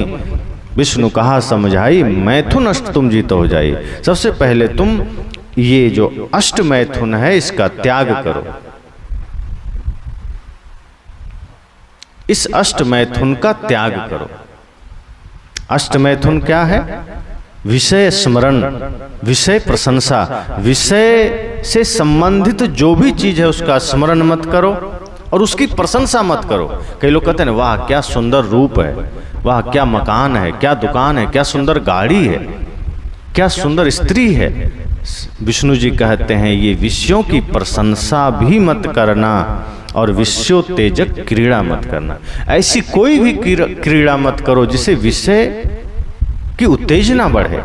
Speaker 1: विष्णु कहा समझाई मैथुन अष्ट तुम जीत हो जाइए। सबसे पहले तुम ये जो अष्ट मैथुन है इसका त्याग करो। इस अष्ट मैथुन का त्याग करो। अष्ट मैथुन क्या है? विषय स्मरण, विषय प्रशंसा, विषय से संबंधित जो भी चीज है उसका स्मरण मत करो और उसकी प्रशंसा मत करो। कई लोग कहते हैं वाह क्या सुंदर रूप है, वाह क्या मकान है, क्या दुकान है, क्या सुंदर गाड़ी है, क्या सुंदर स्त्री है। विष्णु जी कहते हैं ये विषयों की प्रशंसा भी मत करना और विषयोत्तेजक क्रीड़ा मत करना। ऐसी कोई भी क्रीड़ा मत करो जिससे विषय की उत्तेजना बढ़े।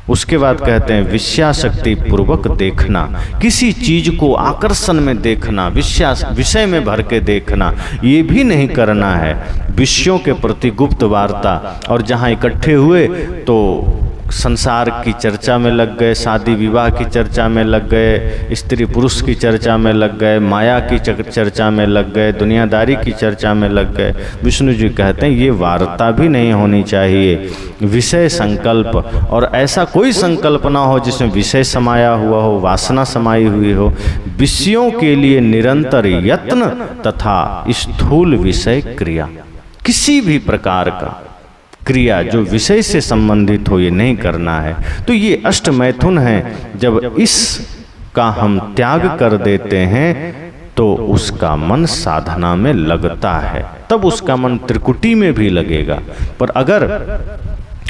Speaker 1: उसके बाद कहते हैं विषयाशक्ति पूर्वक देखना, किसी चीज को आकर्षण में देखना, विषय में भर के देखना, ये भी नहीं करना है। विषयों के प्रति गुप्त वार्ता, और जहाँ इकट्ठे हुए तो संसार की चर्चा में लग गए, शादी विवाह की चर्चा में लग गए, स्त्री पुरुष की चर्चा में लग गए, माया की चर्चा में लग गए, दुनियादारी की चर्चा में लग गए। विष्णु जी कहते हैं ये वार्ता भी नहीं होनी चाहिए। विषय संकल्प, और ऐसा कोई संकल्प ना हो जिसमें विषय समाया हुआ हो, वासना समाई हुई हो। विषयों के लिए निरंतर यत्न तथा स्थूल विषय क्रिया, किसी भी प्रकार का क्रिया जो विषय से संबंधित हो ये नहीं करना है। तो ये अष्ट मैथुन है। जब इसका हम त्याग कर देते हैं तो उसका मन साधना में लगता है, तब उसका मन त्रिकुटी में भी लगेगा। पर अगर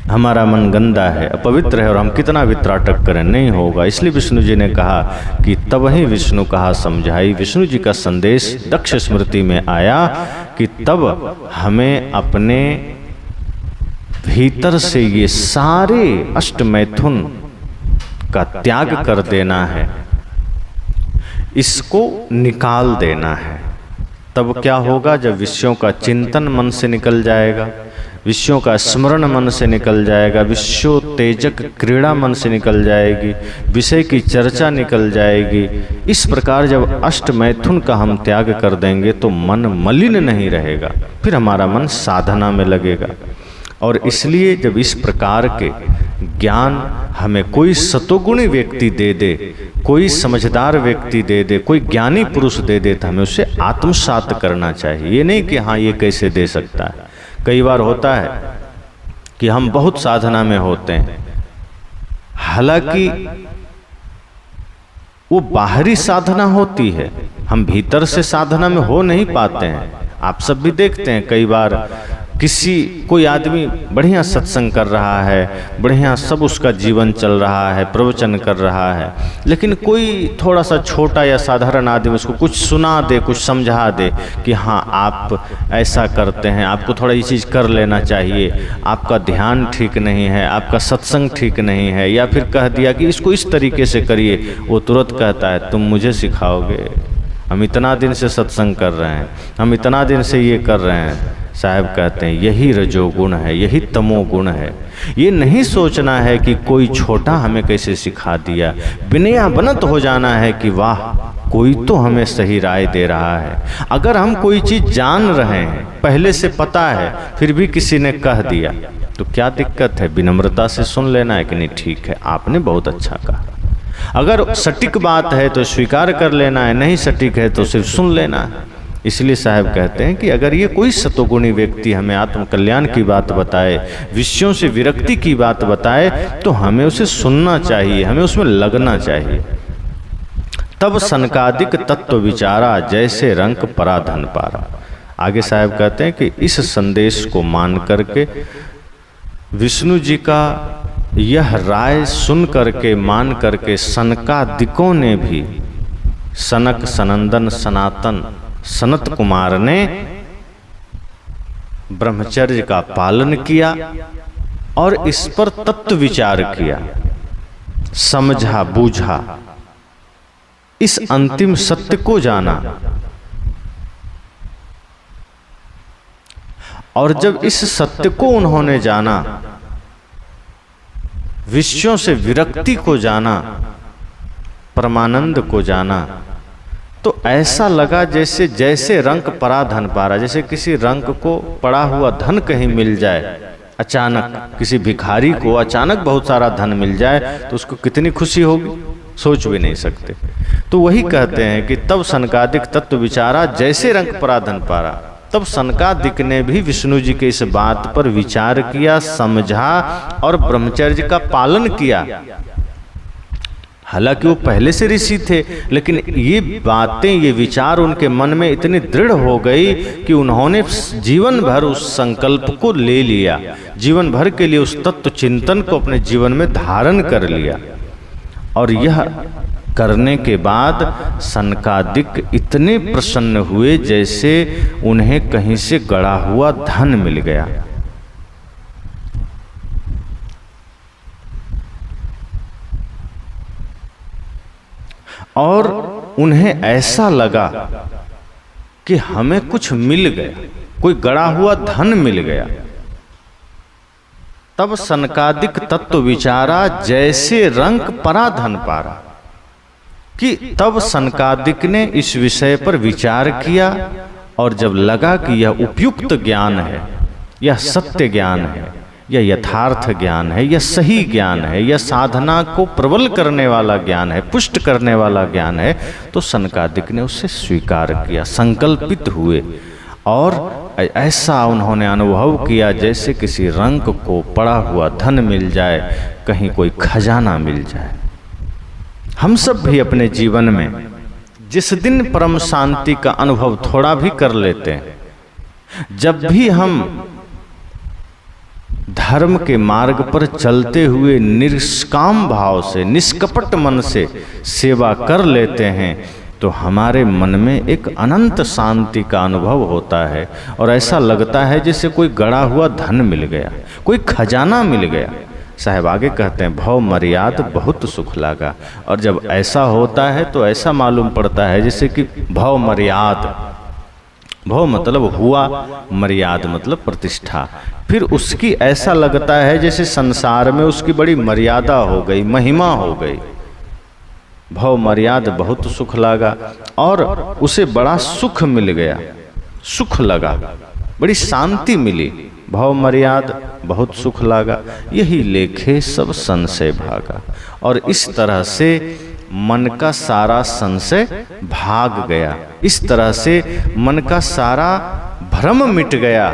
Speaker 1: हमारा मन गंदा है, अपवित्र है, और हम कितना भी त्राटक करें नहीं होगा। इसलिए विष्णु जी ने कहा कि तब ही विष्णु कहा समझाई। विष्णु जी का संदेश दक्ष स्मृति में आया कि तब हमें अपने भीतर से ये सारे अष्ट मैथुन का त्याग कर देना है, इसको निकाल देना है। तब क्या होगा? जब विषयों का चिंतन मन से निकल जाएगा, विषयों का स्मरण मन से निकल जाएगा, विषयोत्तेजक क्रीड़ा मन से निकल जाएगी, विषय की चर्चा निकल जाएगी। इस प्रकार जब अष्ट मैथुन का हम त्याग कर देंगे तो मन मलिन नहीं रहेगा, फिर हमारा मन साधना में लगेगा। और इसलिए जब इस प्रकार के ज्ञान हमें कोई सतोगुणी व्यक्ति दे दे, कोई समझदार व्यक्ति दे दे, कोई ज्ञानी पुरुष दे दे, तो हमें उसे आत्मसात करना चाहिए। ये नहीं कि हाँ ये कैसे दे सकता है। कई बार होता है कि हम बहुत साधना में होते हैं, हालांकि वो बाहरी साधना होती है, हम भीतर से साधना में हो नहीं पाते हैं। आप सब भी देखते हैं, कई बार कोई आदमी बढ़िया सत्संग कर रहा है, बढ़िया सब उसका जीवन चल रहा है, प्रवचन कर रहा है, लेकिन कोई थोड़ा सा छोटा या साधारण आदमी उसको कुछ सुना दे, कुछ समझा दे कि हाँ आप ऐसा करते हैं, आपको थोड़ा ये चीज़ कर लेना चाहिए, आपका ध्यान ठीक नहीं है, आपका सत्संग ठीक नहीं है, या फिर कह दिया कि इसको इस तरीके से करिए, वो तुरंत कहता है तुम मुझे सिखाओगे, हम इतना दिन से सत्संग कर रहे हैं, हम इतना दिन से ये कर रहे हैं। साहब कहते हैं यही रजोगुण है, यही तमोगुण है। ये नहीं सोचना है कि कोई छोटा हमें कैसे सिखा दिया, विनया बनत हो जाना है कि वाह कोई तो हमें सही राय दे रहा है। अगर हम कोई चीज़ जान रहे हैं, पहले से पता है, फिर भी किसी ने कह दिया तो क्या दिक्कत है, विनम्रता से सुन लेना है कि नहीं ठीक है आपने बहुत अच्छा कहा। अगर सटीक बात है तो स्वीकार कर लेना है, नहीं सटीक है तो सिर्फ सुन लेना है। इसलिए साहब कहते हैं कि अगर ये कोई सतोगुणी व्यक्ति हमें आत्मकल्याण की बात बताए, विषयों से विरक्ति की बात बताए, तो हमें उसे सुनना चाहिए, हमें उसमें लगना चाहिए। तब सनकादिक तत्व विचारा, जैसे रंक पराधन पारा। आगे साहब कहते हैं कि इस संदेश को मान करके, विष्णु जी का यह राय सुन करके, मान करके, सनकादिकों ने भी, सनक, सनंदन, सनातन, सनत कुमार ने ब्रह्मचर्य का पालन किया और इस पर तत्व विचार किया, समझा, बूझा, इस अंतिम सत्य को जाना। और जब इस सत्य को उन्होंने जाना, विषयों से विरक्ति को जाना, परमानंद को जाना, तो ऐसा लगा जैसे रंक परा धन पारा। जैसे किसी रंक को पड़ा हुआ धन कहीं मिल जाए, अचानक किसी भिखारी को अचानक बहुत सारा धन मिल जाए तो उसको कितनी खुशी होगी, सोच भी नहीं सकते। तो वही कहते हैं कि तब सनकादिक तत्व विचारा, जैसे रंक परा धन पारा। तब सनकादिक ने भी विष्णु जी के इस बात पर विचार किया, समझा और ब्रह्मचर्य का पालन किया। हालांकि वो पहले से ऋषि थे, लेकिन ये बातें, ये विचार उनके मन में इतनी दृढ़ हो गई कि उन्होंने जीवन भर उस संकल्प को ले लिया, जीवन भर के लिए उस तत्व चिंतन को अपने जीवन में धारण कर लिया। और यह करने के बाद सनकादिक इतने प्रसन्न हुए जैसे उन्हें कहीं से गड़ा हुआ धन मिल गया। और उन्हें ऐसा लगा कि हमें कुछ मिल गया, कोई गड़ा हुआ धन मिल गया। तब सनकादिक तत्व विचारा, जैसे रंक परा धन पारा। कि तब सनकादिक ने इस विषय पर विचार किया और जब लगा कि यह उपयुक्त ज्ञान है, यह सत्य ज्ञान है, यह यथार्थ ज्ञान है, यह सही ज्ञान है, यह साधना को प्रबल करने वाला ज्ञान है, पुष्ट करने वाला ज्ञान है, तो सनकादिक ने उसे स्वीकार किया, संकल्पित हुए और ऐसा उन्होंने अनुभव किया जैसे किसी रंक को पड़ा हुआ धन मिल जाए, कहीं कोई खजाना मिल जाए। हम सब भी अपने जीवन में जिस दिन परम शांति का अनुभव थोड़ा भी कर लेते हैं, जब भी हम धर्म के मार्ग पर चलते हुए निष्काम भाव से, निष्कपट मन से सेवा कर लेते हैं, तो हमारे मन में एक अनंत शांति का अनुभव होता है और ऐसा लगता है जैसे कोई गड़ा हुआ धन मिल गया, कोई खजाना मिल गया। साहब आगे कहते हैं, भव मर्याद बहुत सुख लागा। और जब ऐसा होता है तो ऐसा मालूम पड़ता है जैसे कि भव मर्याद, भव मतलब हुआ, मर्याद मतलब प्रतिष्ठा। फिर उसकी ऐसा लगता है जैसे संसार में उसकी बड़ी मर्यादा हो गई, महिमा हो गई। भव मर्याद बहुत सुख लगा और उसे बड़ा सुख मिल गया, सुख लगा, बड़ी शांति मिली। भव मर्याद बहुत सुख लगा, यही लेखे सब संशय भागा। और इस तरह से मन का सारा संशय भाग गया, इस तरह से मन का सारा भ्रम मिट गया।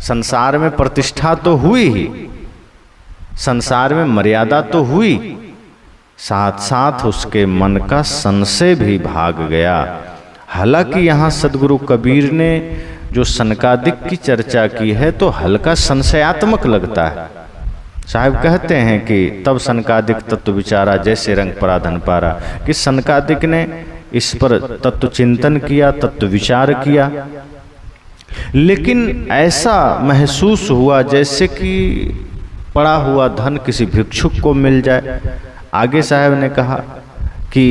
Speaker 1: संसार में प्रतिष्ठा तो हुई ही, संसार में मर्यादा तो हुई, साथ साथ उसके मन का संशय भी भाग गया। हालांकि यहाँ सदगुरु कबीर ने जो सनकादिक की चर्चा की है तो हल्का संशयात्मक लगता है। साहब कहते हैं कि तब सनकादिक तत्व विचारा जैसे रंग पराधन पारा, कि सनकादिक ने इस पर तत्व चिंतन किया, तत्व विचार किया, लेकिन ऐसा महसूस हुआ जैसे कि पड़ा हुआ धन किसी भिक्षुक को मिल जाए। आगे साहब ने कहा कि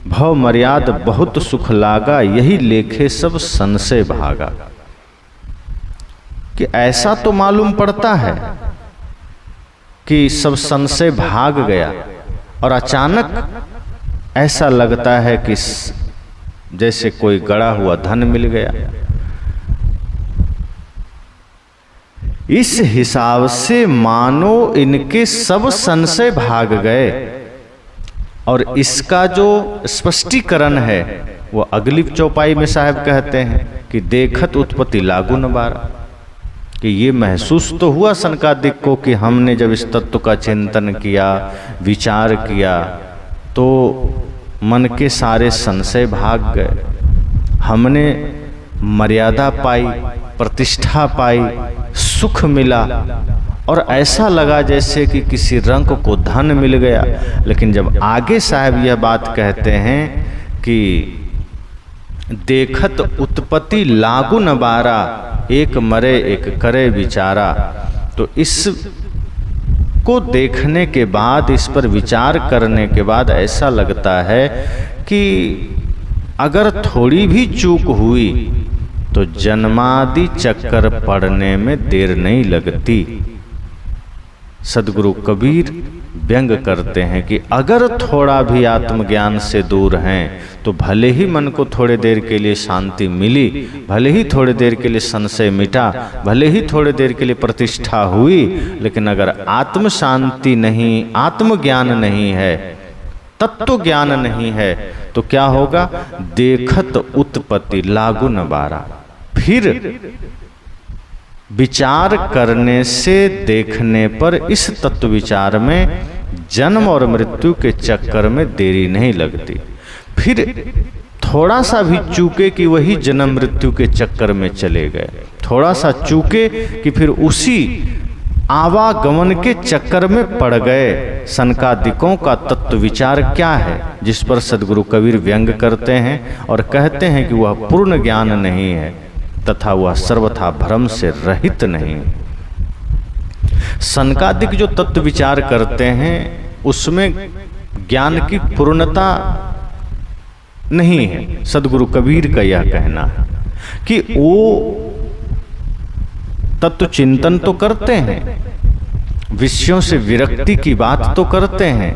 Speaker 1: भव मर्याद बहुत सुख लागा, यही लेखे सब संशय भागा। कि ऐसा तो मालूम पड़ता है कि सब संशय भाग गया और अचानक ऐसा लगता है कि जैसे कोई गड़ा हुआ धन मिल गया। इस हिसाब से मानो इनके सब संशय भाग गए। और इसका जो स्पष्टीकरण है वो अगली चौपाई में साहब कहते हैं कि देखत उत्पत्ति लागू न बारा, कि ये महसूस तो हुआ सनकादिक को कि हमने जब इस तत्व का चिंतन किया, विचार किया, तो मन के सारे संशय भाग गए, हमने मर्यादा पाई, प्रतिष्ठा पाई, सुख मिला और ऐसा लगा जैसे कि किसी रंग को धन मिल गया। लेकिन जब आगे साहब यह बात कहते हैं कि देखत उत्पत्ति लागू न बारा, एक मरे एक करे विचारा, तो इस को देखने के बाद, इस पर विचार करने के बाद ऐसा लगता है कि अगर थोड़ी भी चूक हुई तो जन्मादि चक्कर पड़ने में देर नहीं लगती। सदगुरु कबीर व्यंग करते हैं कि अगर थोड़ा भी आत्मज्ञान से दूर हैं तो भले ही मन को थोड़े देर के लिए शांति मिली, भले ही थोड़े देर के लिए संशय मिटा, भले ही थोड़े देर के लिए प्रतिष्ठा हुई, लेकिन अगर आत्म शांति नहीं, आत्मज्ञान नहीं है, तत्व ज्ञान नहीं है, तो क्या होगा? देखत उत्पत्ति लागू न बारा। फिर विचार करने से, देखने पर इस तत्व विचार में जन्म और मृत्यु के चक्कर में देरी नहीं लगती। फिर थोड़ा सा भी चूके कि वही जन्म मृत्यु के चक्कर में चले गए, थोड़ा सा चूके कि फिर उसी आवागमन के चक्कर में पड़ गए। सनकादिकों का तत्व विचार क्या है, जिस पर सदगुरु कबीर व्यंग करते हैं और कहते हैं कि वह पूर्ण ज्ञान नहीं है तथा वह सर्वथा भ्रम से रहित नहीं। सनकादिक जो तत्व विचार करते हैं उसमें ज्ञान की पूर्णता नहीं है। सदगुरु कबीर का यह कहना है कि वो तत्व चिंतन तो करते हैं, विषयों से विरक्ति की बात तो करते हैं,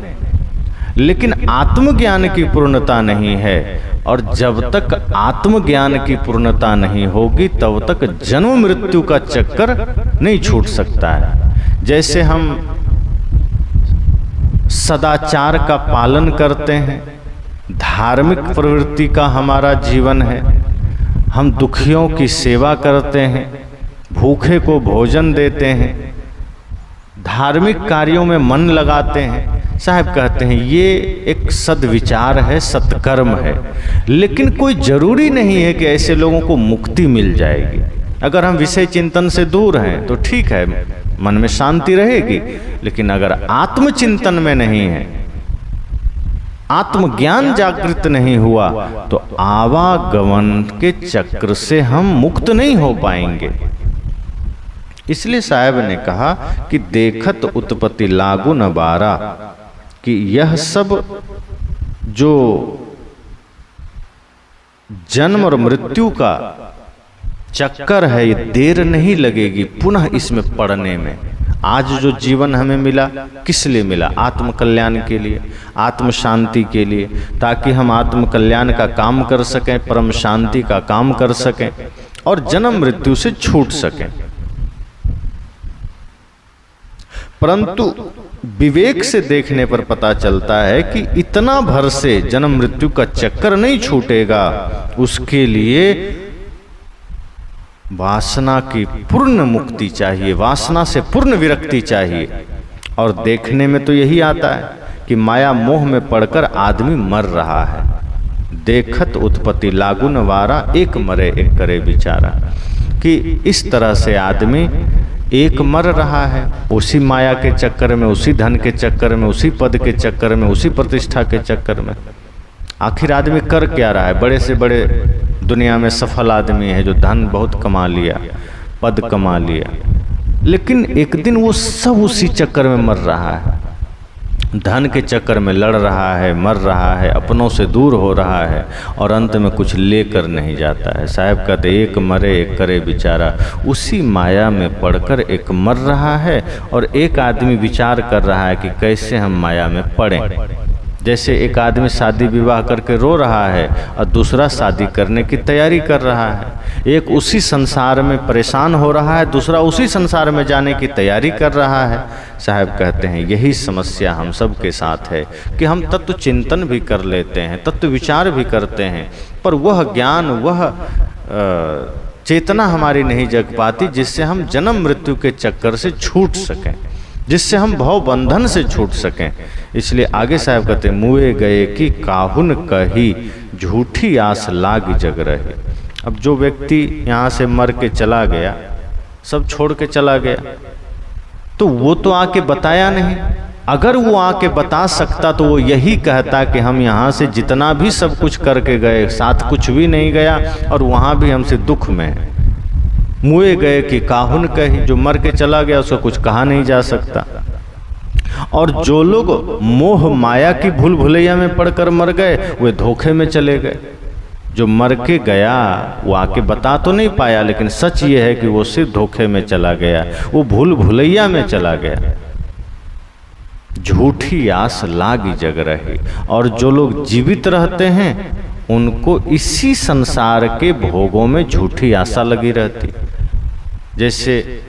Speaker 1: लेकिन आत्मज्ञान की पूर्णता नहीं है। और जब तक आत्मज्ञान की पूर्णता नहीं होगी तब तक जन्म मृत्यु का चक्कर नहीं छूट सकता है। जैसे हम सदाचार का पालन करते हैं, धार्मिक प्रवृत्ति का हमारा जीवन है, हम दुखियों की सेवा करते हैं, भूखे को भोजन देते हैं, धार्मिक कार्यों में मन लगाते हैं, साहब कहते हैं ये एक सद्विचार है, सत्कर्म है। लेकिन कोई जरूरी नहीं है कि ऐसे लोगों को मुक्ति मिल जाएगी। अगर हम विषय चिंतन से दूर हैं तो ठीक है, मन में शांति रहेगी, लेकिन अगर आत्मचिंतन में नहीं है, आत्मज्ञान जागृत नहीं हुआ, तो आवागमन के चक्र से हम मुक्त नहीं हो पाएंगे। इसलिए साहब ने कहा कि देखत उत्पत्ति लागू न बारा, कि यह सब जो जन्म और मृत्यु का चक्कर है, ये देर नहीं लगेगी पुनः इसमें पड़ने में। आज जो जीवन हमें मिला किस लिए मिला? आत्म कल्याण के लिए, आत्म शांति के लिए, ताकि हम आत्म कल्याण का काम कर सकें, परम शांति का काम कर सकें और जन्म मृत्यु से छूट सकें। परंतु विवेक से देखने पर पता चलता है कि इतना भर से जन्म मृत्यु का चक्कर नहीं छूटेगा। उसके लिए वासना की पूर्ण मुक्ति चाहिए, वासना से पूर्ण विरक्ति चाहिए। और देखने में तो यही आता है कि माया मोह में पड़कर आदमी मर रहा है। देखत उत्पत्ति लागू न वारा, एक मरे एक करे बिचारा। कि इस तरह से आदमी एक मर रहा है उसी माया के चक्कर में, उसी धन के चक्कर में, उसी पद के चक्कर में, उसी प्रतिष्ठा के चक्कर में। आखिर आदमी कर क्या रहा है? बड़े से बड़े दुनिया में सफल आदमी है जो धन बहुत कमा लिया, पद कमा लिया, लेकिन एक दिन वो सब उसी चक्कर में मर रहा है। धन के चक्कर में लड़ रहा है, मर रहा है, अपनों से दूर हो रहा है और अंत में कुछ लेकर नहीं जाता है। साहब कहते एक मरे एक करे बेचारा। उसी माया में पड़कर एक मर रहा है और एक आदमी विचार कर रहा है कि कैसे हम माया में पड़ें। जैसे एक आदमी शादी विवाह करके रो रहा है और दूसरा शादी करने की तैयारी कर रहा है। एक उसी संसार में परेशान हो रहा है, दूसरा उसी संसार में जाने की तैयारी कर रहा है। साहब कहते हैं यही समस्या हम सब के साथ है कि हम तत्व चिंतन भी कर लेते हैं, तत्व विचार भी करते हैं, पर वह ज्ञान, वह चेतना हमारी नहीं जग पाती जिससे हम जन्म मृत्यु के चक्कर से छूट सकें, जिससे हम भव बंधन से छूट सकें। इसलिए आगे साहब कहते मुए गए कि काहुन कही, झूठी आस लाग जग रही। अब जो व्यक्ति यहाँ से मर के चला गया, सब छोड़ के चला गया, तो वो तो आके बताया नहीं। अगर वो आके बता सकता तो वो यही कहता कि हम यहाँ से जितना भी सब कुछ करके गए, साथ कुछ भी नहीं गया और वहाँ भी हमसे दुख में है। मुए गए कि काहुन कही, जो मर के चला गया उसको कुछ कहा नहीं जा सकता। और जो लोग मोह माया की भूल भुलैया में पड़कर मर गए वे धोखे में चले गए। जो मर के गया वो आके बता तो नहीं पाया, लेकिन सच ये है कि वो सिर्फ धोखे में चला गया, वो भूल भुलैया में चला गया। झूठी आस लागी जग रही। और जो लोग जीवित रहते हैं उनको इसी संसार के भोगों में झूठी आशा लगी रहती। जैसे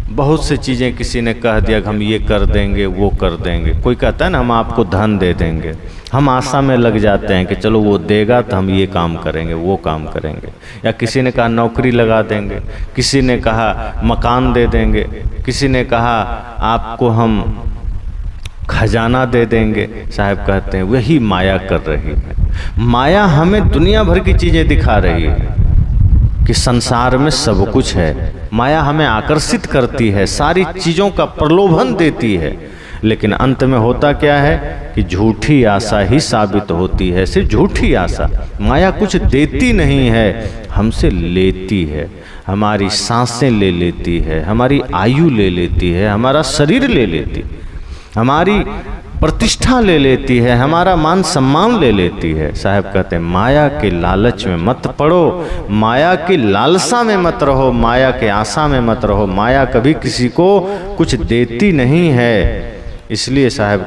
Speaker 1: बहुत से चीज़ें किसी ने कह दिया कि हम ये कर देंगे, वो कर देंगे। कोई कहता है ना हम आपको धन दे देंगे, हम आशा में लग जाते हैं कि चलो वो देगा तो हम ये काम करेंगे, वो काम करेंगे। या किसी ने कहा नौकरी लगा देंगे, किसी ने कहा मकान दे देंगे, किसी ने कहा आपको हम खजाना दे देंगे। साहब कहते हैं वही माया कर रही है। माया हमें दुनिया भर की चीज़ें दिखा रही है कि संसार में सब कुछ है। माया हमें आकर्षित करती है, सारी चीज़ों का प्रलोभन देती है, लेकिन अंत में होता क्या है कि झूठी आशा ही साबित होती है। सिर्फ झूठी आशा। माया कुछ देती नहीं है, हमसे लेती है। हमारी सांसें ले लेती है, हमारी आयु ले लेती है, हमारा शरीर ले लेती है, हमारी प्रतिष्ठा ले लेती है, हमारा मान सम्मान ले लेती है। साहब कहते हैं माया के लालच में मत पड़ो, माया की लालसा में मत रहो, माया के आशा में मत रहो। माया कभी किसी को कुछ देती नहीं है। इसलिए साहब